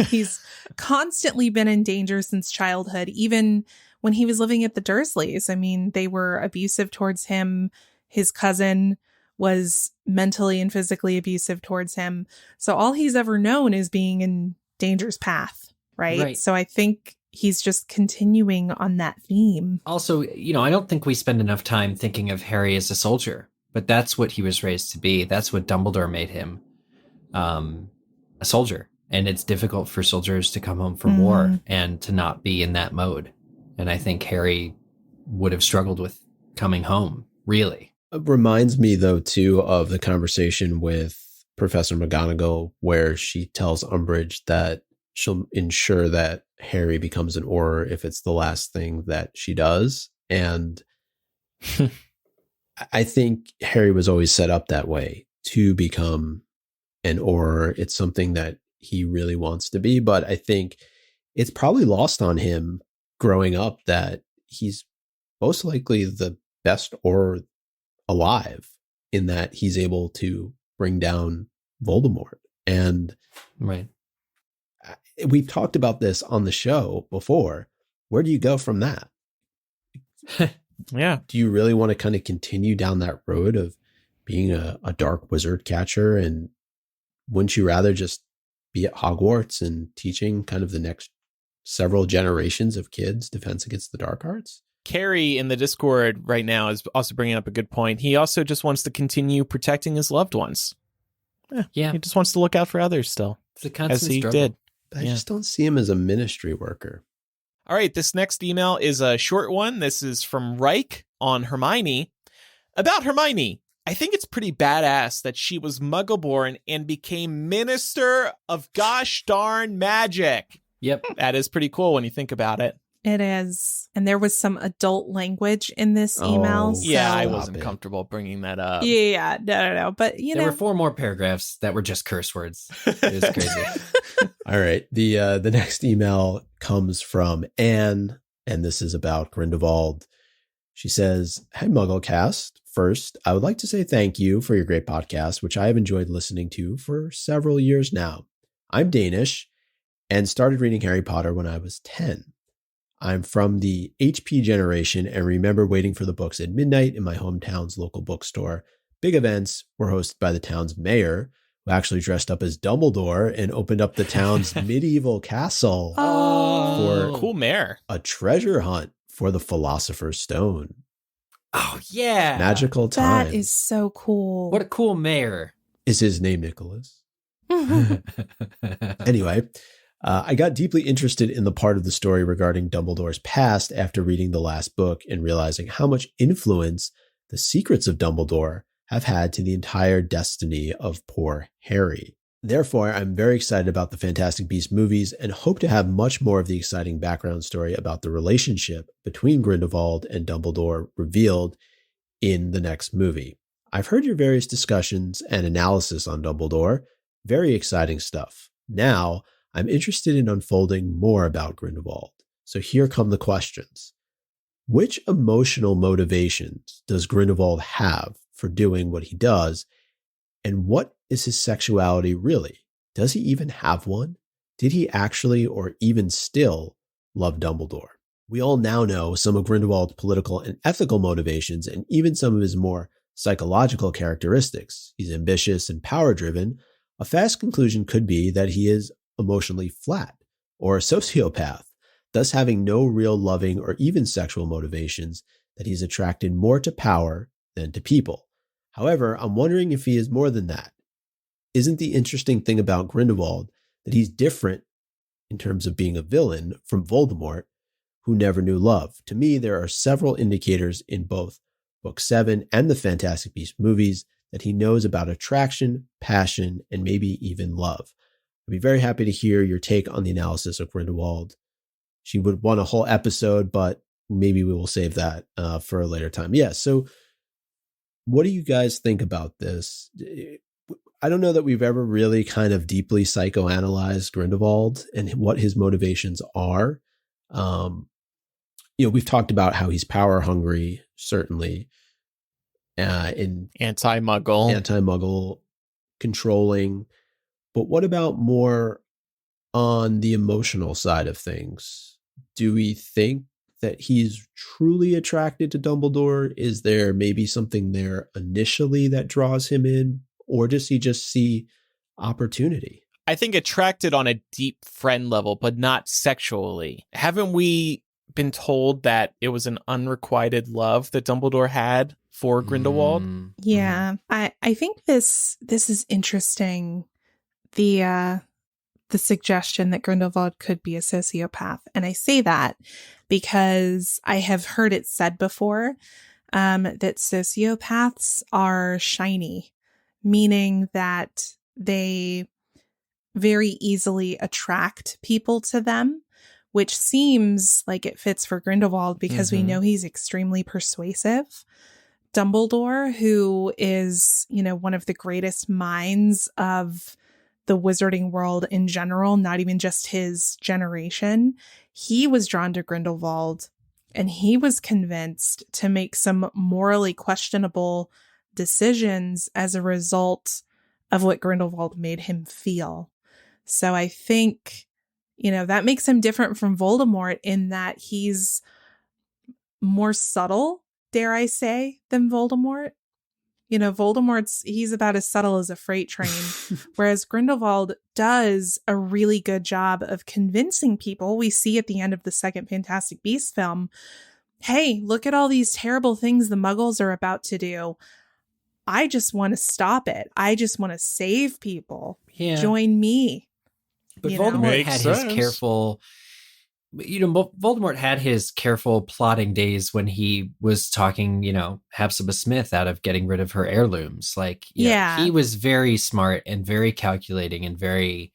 He's constantly been in danger since childhood, even when he was living at the Dursleys. I mean, they were abusive towards him. His cousin was mentally and physically abusive towards him. So all he's ever known is being in danger's path, right? So I think he's just continuing on that theme. Also, I don't think we spend enough time thinking of Harry as a soldier, but that's what he was raised to be. That's what Dumbledore made him, a soldier. And it's difficult for soldiers to come home from war and to not be in that mode. And I think Harry would have struggled with coming home, really. It reminds me, though, too, of the conversation with Professor McGonagall, where she tells Umbridge that she'll ensure that Harry becomes an Auror if it's the last thing that she does. And I think Harry was always set up that way to become an Auror. It's something that he really wants to be. But I think it's probably lost on him growing up that he's most likely the best Auror alive, in that he's able to bring down Voldemort. And we've talked about this on the show before. Where do you go from that? Yeah. Do you really want to kind of continue down that road of being a dark wizard catcher? And wouldn't you rather just be at Hogwarts and teaching kind of the next several generations of kids Defense Against the Dark Arts? Carrie in the Discord right now is also bringing up a good point. He also just wants to continue protecting his loved ones. Yeah. He just wants to look out for others still. It's a constant as he struggle. did. I just don't see him as a ministry worker. All right, this next email is a short one. This is from Reich on Hermione. About Hermione, I think it's pretty badass that she was Muggle-born and became Minister of Gosh Darn Magic. Yep. That is pretty cool when you think about it. It is. And there was some adult language in this email. Yeah, so. I wasn't comfortable bringing that up. Yeah, no. But, there were 4 more paragraphs that were just curse words. It was crazy. All right. The next email comes from Anne, and this is about Grindelwald. She says, "Hi, MuggleCast. First, I would like to say thank you for your great podcast, which I have enjoyed listening to for several years now. I'm Danish and started reading Harry Potter when I was 10. I'm from the HP generation and remember waiting for the books at midnight in my hometown's local bookstore. Big events were hosted by the town's mayor, who actually dressed up as Dumbledore and opened up the town's medieval castle for cool mayor. A treasure hunt for the Philosopher's Stone. Oh, yeah. Magical time. That is so cool. What a cool mayor. Is his name Nicholas? Anyway, I got deeply interested in the part of the story regarding Dumbledore's past after reading the last book and realizing how much influence the secrets of Dumbledore have had to the entire destiny of poor Harry. Therefore, I'm very excited about the Fantastic Beasts movies and hope to have much more of the exciting background story about the relationship between Grindelwald and Dumbledore revealed in the next movie. I've heard your various discussions and analysis on Dumbledore. Very exciting stuff. Now, I'm interested in unfolding more about Grindelwald. So here come the questions. Which emotional motivations does Grindelwald have for doing what he does? And what is his sexuality really? Does he even have one? Did he actually or even still love Dumbledore? We all now know some of Grindelwald's political and ethical motivations and even some of his more psychological characteristics. He's ambitious and power-driven. A fast conclusion could be that he is emotionally flat or a sociopath, thus having no real loving or even sexual motivations, that he's attracted more to power than to people. However, I'm wondering if he is more than that. Isn't the interesting thing about Grindelwald that he's different in terms of being a villain from Voldemort, who never knew love? To me, there are several indicators in both Book 7 and the Fantastic Beasts movies that he knows about attraction, passion, and maybe even love. I'd be very happy to hear your take on the analysis of Grindelwald. She would want a whole episode, but maybe we will save that for a later time. Yeah, so what do you guys think about this? I don't know that we've ever really kind of deeply psychoanalyzed Grindelwald and what his motivations are. We've talked about how he's power hungry, certainly. In anti-Muggle, controlling. But what about more on the emotional side of things? Do we think that he's truly attracted to Dumbledore? Is there maybe something there initially that draws him in? Or does he just see opportunity? I think attracted on a deep friend level, but not sexually. Haven't we been told that it was an unrequited love that Dumbledore had for Grindelwald? Yeah, I think this is interesting. The suggestion that Grindelwald could be a sociopath, and I say that because I have heard it said before that sociopaths are shiny, meaning that they very easily attract people to them, which seems like it fits for Grindelwald because we know he's extremely persuasive. Dumbledore, who is, one of the greatest minds of the wizarding world in general, not even just his generation, he was drawn to Grindelwald and he was convinced to make some morally questionable decisions as a result of what Grindelwald made him feel. So I think, that makes him different from Voldemort in that he's more subtle, dare I say, than Voldemort. He's about as subtle as a freight train, whereas Grindelwald does a really good job of convincing people. We see at the end of the second Fantastic Beasts film, hey, look at all these terrible things the Muggles are about to do. I just want to stop it. I just want to save people. Yeah. Join me. But Voldemort had his careful... Voldemort had his careful plotting days when he was talking, Hepzibah Smith out of getting rid of her heirlooms. He was very smart and very calculating and very,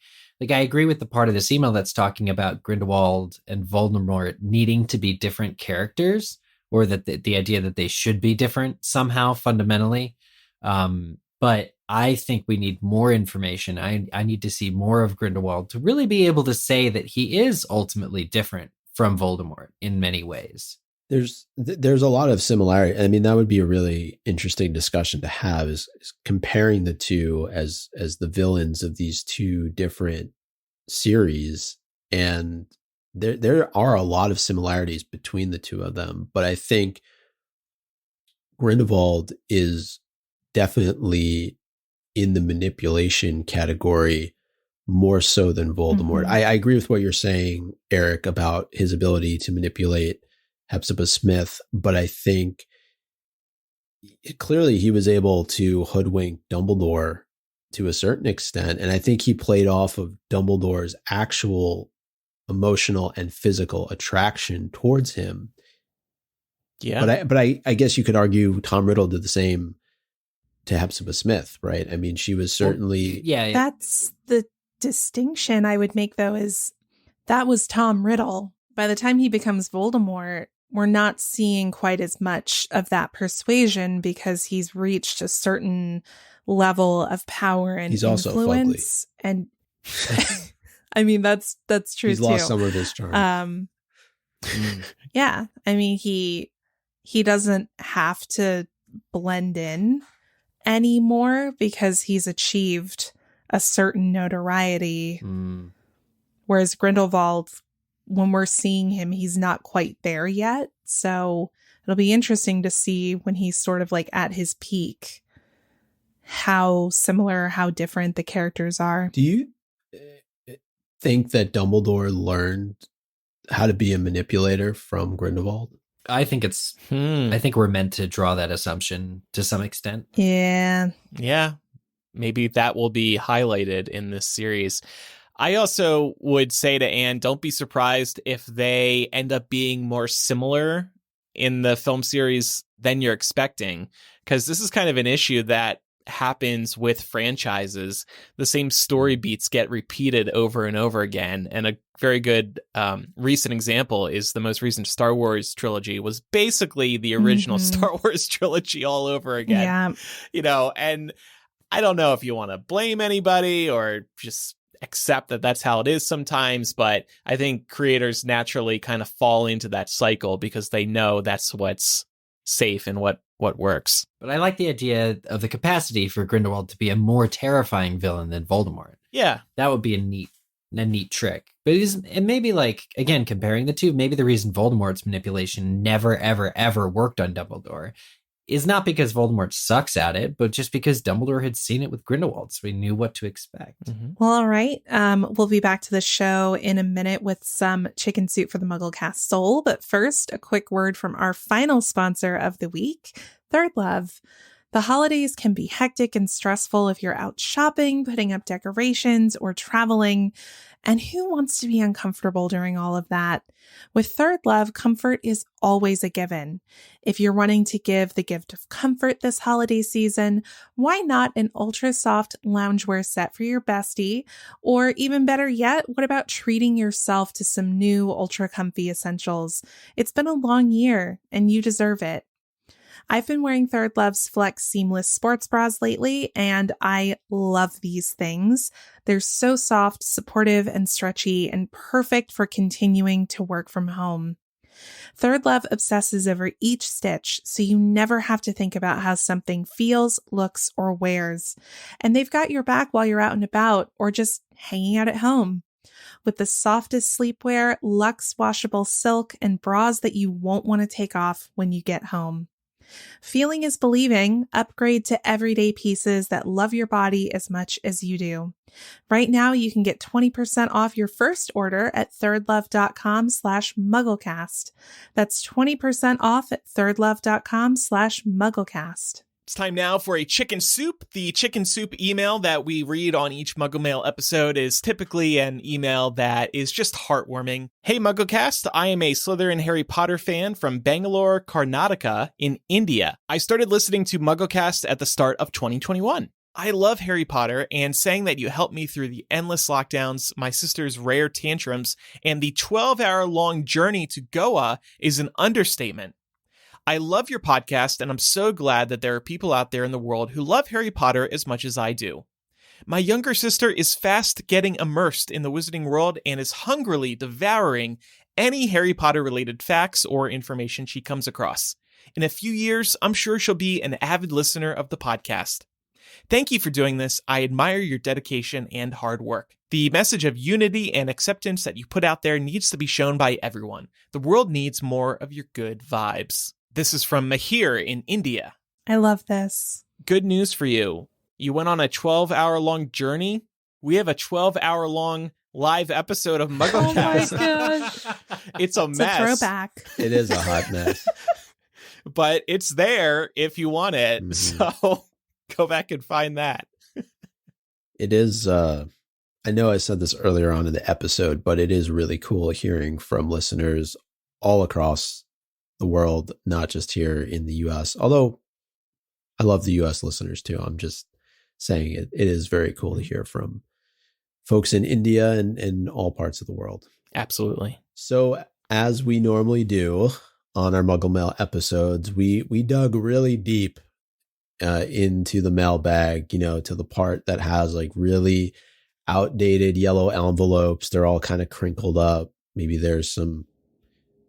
I agree with the part of this email that's talking about Grindelwald and Voldemort needing to be different characters, or that the idea that they should be different somehow fundamentally. But I think we need more information. I need to see more of Grindelwald to really be able to say that he is ultimately different from Voldemort in many ways. There's a lot of similarity. I mean, that would be a really interesting discussion to have is comparing the two as the villains of these two different series. And there are a lot of similarities between the two of them. But I think Grindelwald is definitely in the manipulation category more so than Voldemort. I agree with what you're saying, Eric, about his ability to manipulate Hepzibah Smith, but I think clearly he was able to hoodwink Dumbledore to a certain extent. And I think he played off of Dumbledore's actual emotional and physical attraction towards him. Yeah. But I guess you could argue Tom Riddle did the same to Hepzibah Smith, right? I mean, she was certainly... Yeah. That's the distinction I would make, though, is that was Tom Riddle. By the time he becomes Voldemort, we're not seeing quite as much of that persuasion because he's reached a certain level of power and he's also influence. And I mean, that's true he's too. Lost some of his charm. Yeah. I mean, he doesn't have to blend in anymore because he's achieved a certain notoriety. Whereas Grindelwald, when we're seeing him, he's not quite there yet. So it'll be interesting to see when he's sort of like at his peak, how similar, how different the characters are. Do you think that Dumbledore learned how to be a manipulator from Grindelwald? I think it's, I think we're meant to draw that assumption to some extent. Yeah. Yeah. Maybe that will be highlighted in this series. I also would say to Anne, don't be surprised if they end up being more similar in the film series than you're expecting, because this is kind of an issue that happens with franchises. The same story beats get repeated over and over again. And a very good recent example is the most recent Star Wars trilogy was basically the original Star Wars trilogy all over again. Yeah. You know, and I don't know if you want to blame anybody or just accept that that's how it is sometimes, but I think creators naturally kind of fall into that cycle because they know that's what's safe and what works. But I like the idea of the capacity for Grindelwald to be a more terrifying villain than Voldemort. Yeah. That would be a neat trick. But it may be like, again, comparing the two, maybe the reason Voldemort's manipulation never, ever, ever worked on Dumbledore is not because Voldemort sucks at it, but just because Dumbledore had seen it with Grindelwald, so he knew what to expect. Well, all right. We'll be back to the show in a minute with some chicken soup for the MuggleCast soul. But first, a quick word from our final sponsor of the week, Third Love. The holidays can be hectic and stressful if you're out shopping, putting up decorations, or traveling. And who wants to be uncomfortable during all of that? With Third Love, comfort is always a given. If you're wanting to give the gift of comfort this holiday season, why not an ultra soft loungewear set for your bestie? Or even better yet, what about treating yourself to some new ultra comfy essentials? It's been a long year and you deserve it. I've been wearing Third Love's Flex Seamless sports bras lately, and I love these things. They're so soft, supportive, and stretchy, and perfect for continuing to work from home. Third Love obsesses over each stitch, so you never have to think about how something feels, looks, or wears. And they've got your back while you're out and about, or just hanging out at home. With the softest sleepwear, luxe washable silk, and bras that you won't want to take off when you get home. Feeling is believing. Upgrade to everyday pieces that love your body as much as you do. Right now, you can get 20% off your first order at thirdlove.com/MuggleCast. That's 20% off at thirdlove.com/MuggleCast. It's time now for a chicken soup. The chicken soup email that we read on each Muggle Mail episode is typically an email that is just heartwarming. Hey MuggleCast, I am a Slytherin Harry Potter fan from Bangalore, Karnataka in India. I started listening to MuggleCast at the start of 2021. I love Harry Potter, and saying that you helped me through the endless lockdowns, my sister's rare tantrums, and the 12-hour-long journey to Goa is an understatement. I love your podcast, and I'm so glad that there are people out there in the world who love Harry Potter as much as I do. My younger sister is fast getting immersed in the wizarding world and is hungrily devouring any Harry Potter-related facts or information she comes across. In a few years, I'm sure she'll be an avid listener of the podcast. Thank you for doing this. I admire your dedication and hard work. The message of unity and acceptance that you put out there needs to be shown by everyone. The world needs more of your good vibes. This is from Mahir in India. I love this. Good news for you. You went on a 12-hour-long journey. We have a 12-hour-long live episode of MuggleCast. Oh my gosh. It's a mess. It's a throwback. It is a hot mess. But it's there if you want it. Mm-hmm. So go back and find that. It is, I know I said this earlier on in the episode, but it is really cool hearing from listeners all across the world, not just here in the US. Although I love the US listeners too. I'm just saying it is very cool to hear from folks in India and in all parts of the world. Absolutely. So as we normally do on our Muggle Mail episodes, we dug really deep into the mailbag, to the part that has like really outdated yellow envelopes. They're all kind of crinkled up. Maybe there's some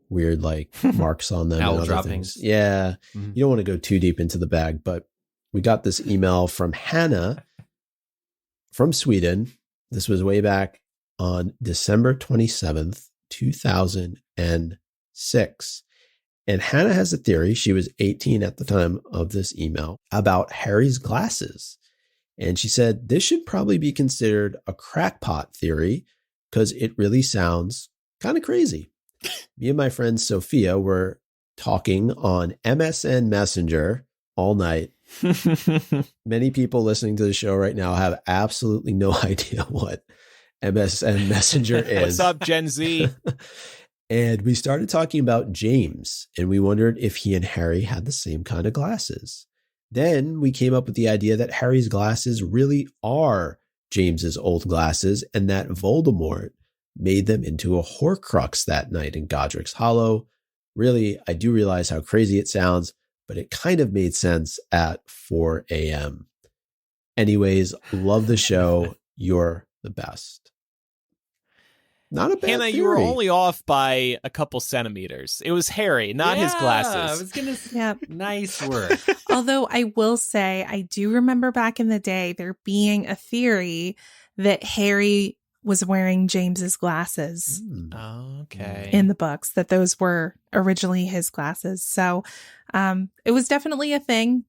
weird like marks on them. Owl and other droppings. Things. Yeah. Mhm. You don't want to go too deep into the bag, but we got this email from Hannah from Sweden. This was way back on December 27th, 2006. And Hannah has a theory. She was 18 at the time of this email about Harry's glasses. And she said, this should probably be considered a crackpot theory because it really sounds kind of crazy. Me and my friend Sophia were talking on MSN Messenger all night. Many people listening to the show right now have absolutely no idea what MSN Messenger is. What's up, Gen Z? And we started talking about James, and we wondered if he and Harry had the same kind of glasses. Then we came up with the idea that Harry's glasses really are James's old glasses, and that Voldemort made them into a Horcrux that night in Godric's Hollow. Really, I do realize how crazy it sounds, but it kind of made sense at 4 a.m. Anyways, love the show. You're the best. Not a bad Hannah, theory. you were only off by a couple centimeters. It was Harry, not his I glasses. was gonna say, Yeah. nice work. Although I will say, I do remember back in the day there being a theory that Harry was wearing James's glasses Okay. in the books, that those were originally his glasses. So it was definitely a thing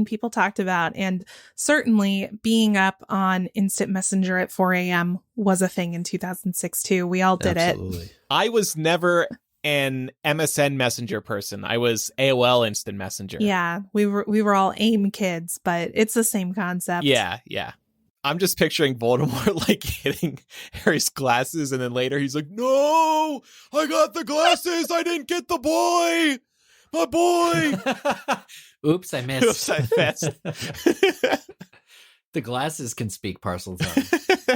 people talked about. And certainly being up on Instant Messenger at 4 a.m. was a thing in 2006 too. We all did Absolutely. I was never an MSN Messenger person. I was AOL Instant Messenger. it. Yeah, we were all AIM kids, but it's the same concept. Yeah. I'm just picturing Voldemort like hitting Harry's glasses, and then later he's like, "No, I got the glasses. I didn't get the boy. My boy." Oops, I missed. Oops, I missed. The glasses can speak parcels on.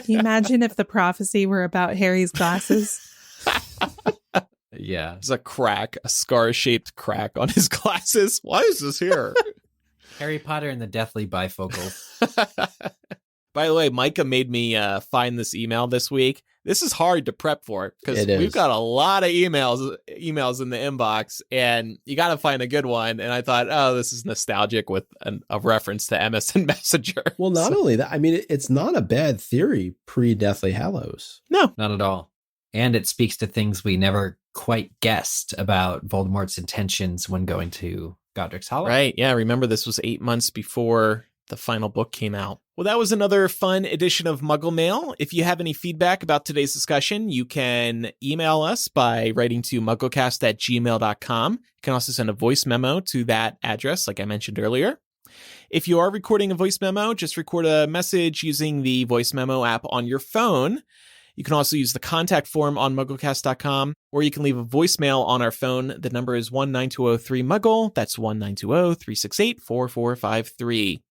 Can you imagine if the prophecy were about Harry's glasses? Yeah. There's a crack, a scar-shaped crack on his glasses. Why is this here? Harry Potter and the Deathly Bifocals. By the way, Micah made me find this email this week. This is hard to prep for because It is. we've got a lot of emails in the inbox, and you got to find a good one. And I thought, oh, this is nostalgic with a reference to MSN Messenger. Well, not only that, I mean, it's not a bad theory pre-Deathly Hallows. No. Not at all. And it speaks to things we never quite guessed about Voldemort's intentions when going to Godric's Hollow. Right. Yeah. Remember, this was 8 months before the final book came out. Well, that was another fun edition of Muggle Mail. If you have any feedback about today's discussion, you can email us by writing to mugglecast@gmail.com. You can also send a voice memo to that address, like I mentioned earlier. If you are recording a voice memo, just record a message using the voice memo app on your phone. You can also use the contact form on mugglecast.com, or you can leave a voicemail on our phone. The number is 1-920-3-MUGGLE. That's 1-920-368-4453.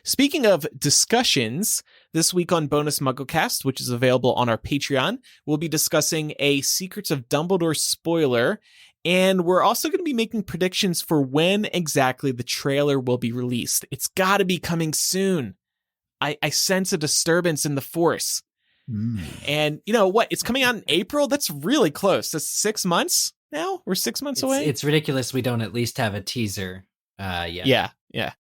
Speaking of discussions, this week on Bonus MuggleCast, which is available on our Patreon, we'll be discussing a Secrets of Dumbledore spoiler, and we're also going to be making predictions for when exactly the trailer will be released. It's got to be coming soon. I sense a disturbance in the Force. And you know what? It's coming out in April. That's really close. That's 6 months now. We're 6 months away. It's ridiculous we don't at least have a teaser. Yeah.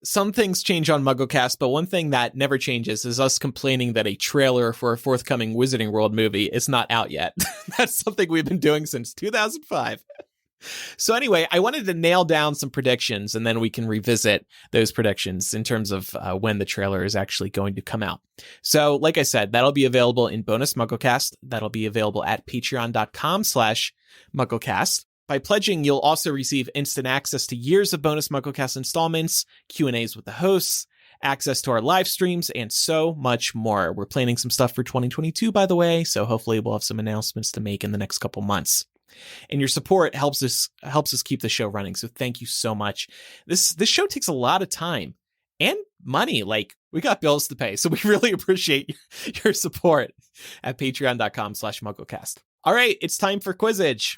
Some things change on MuggleCast, but one thing that never changes is us complaining that a trailer for a forthcoming Wizarding World movie is not out yet. That's something we've been doing since 2005. So anyway, I wanted to nail down some predictions, and then we can revisit those predictions in terms of when the trailer is actually going to come out. So like I said, that'll be available in Bonus MuggleCast. That'll be available at patreon.com/MuggleCast. By pledging, you'll also receive instant access to years of bonus MuggleCast installments, Q&As with the hosts, access to our live streams, and so much more. We're planning some stuff for 2022, by the way, so hopefully we'll have some announcements to make in the next couple months. And your support helps us keep the show running, so thank you so much. This show takes a lot of time and money. Like, we got bills to pay, so we really appreciate your support at patreon.com/MuggleCast. All right, it's time for Quizzitch.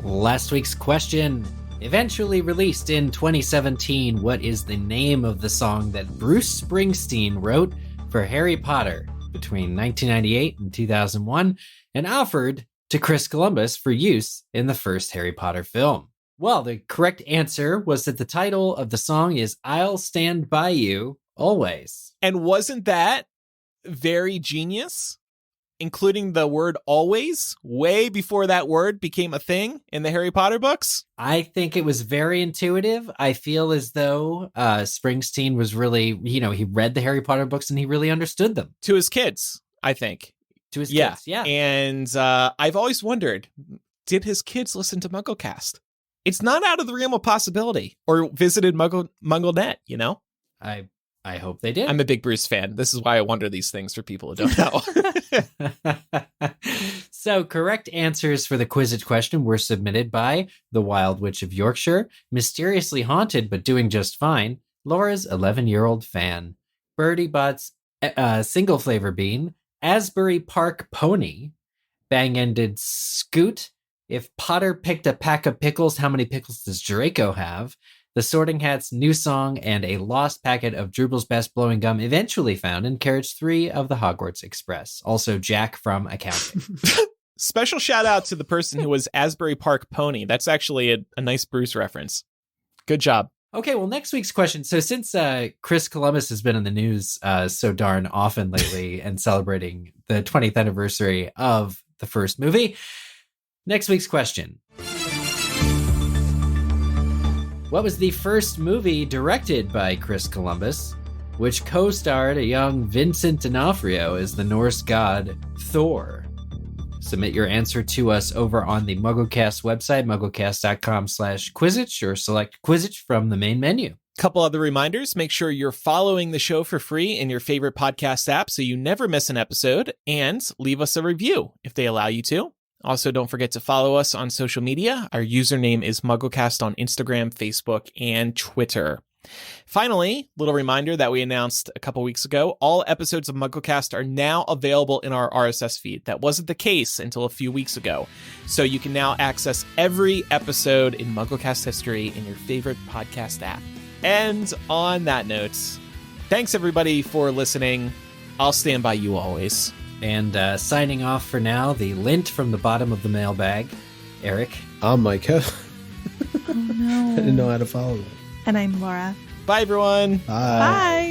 Last week's question. Eventually released in 2017, what is the name of the song that Bruce Springsteen wrote for Harry Potter between 1998 and 2001 and offered to Chris Columbus for use in the first Harry Potter film? Well, the correct answer was that the title of the song is I'll Stand By You Always. And wasn't that very genius? Including the word always way before that word became a thing in the Harry Potter books? I think it was very intuitive. I feel as though Springsteen was really, he read the Harry Potter books and he really understood them. To his kids, I think. To his kids, yeah. And I've always wondered, did his kids listen to MuggleCast? It's not out of the realm of possibility. Or visited MuggleNet, I hope they did. I'm a big Bruce fan. This is why I wonder these things for people who don't know. So, correct answers for the Quizzitch question were submitted by the Wild Witch of Yorkshire, Mysteriously Haunted but Doing Just Fine, Laura's 11-year-old fan, Birdie Butts, Single Flavor Bean, Asbury Park Pony, Bang-Ended Scoot, If Potter Picked a Pack of Pickles, How Many Pickles Does Draco Have? The Sorting Hat's New Song, and a lost packet of Drubal's Best Blowing Gum eventually found in Carriage 3 of the Hogwarts Express. Also, Jack from Accounting. Special shout out to the person who was Asbury Park Pony. That's actually a nice Bruce reference. Good job. Okay, well, next week's question. So since Chris Columbus has been in the news so darn often lately and celebrating the 20th anniversary of the first movie, next week's question. What was the first movie directed by Chris Columbus, which co-starred a young Vincent D'Onofrio as the Norse god Thor? Submit your answer to us over on the MuggleCast website, mugglecast.com/Quizzitch, or select Quizzitch from the main menu. Couple other reminders. Make sure you're following the show for free in your favorite podcast app so you never miss an episode, and leave us a review if they allow you to. Also, don't forget to follow us on social media. Our username is MuggleCast on Instagram, Facebook, and Twitter. Finally, little reminder that we announced a couple weeks ago, all episodes of MuggleCast are now available in our RSS feed. That wasn't the case until a few weeks ago. So you can now access every episode in MuggleCast history in your favorite podcast app. And on that note, thanks everybody for listening. I'll stand by you always. And signing off for now, the lint from the bottom of the mailbag, Eric. I'm Micah. Oh no. I didn't know how to follow that. And I'm Laura. Bye, everyone. Bye. Bye.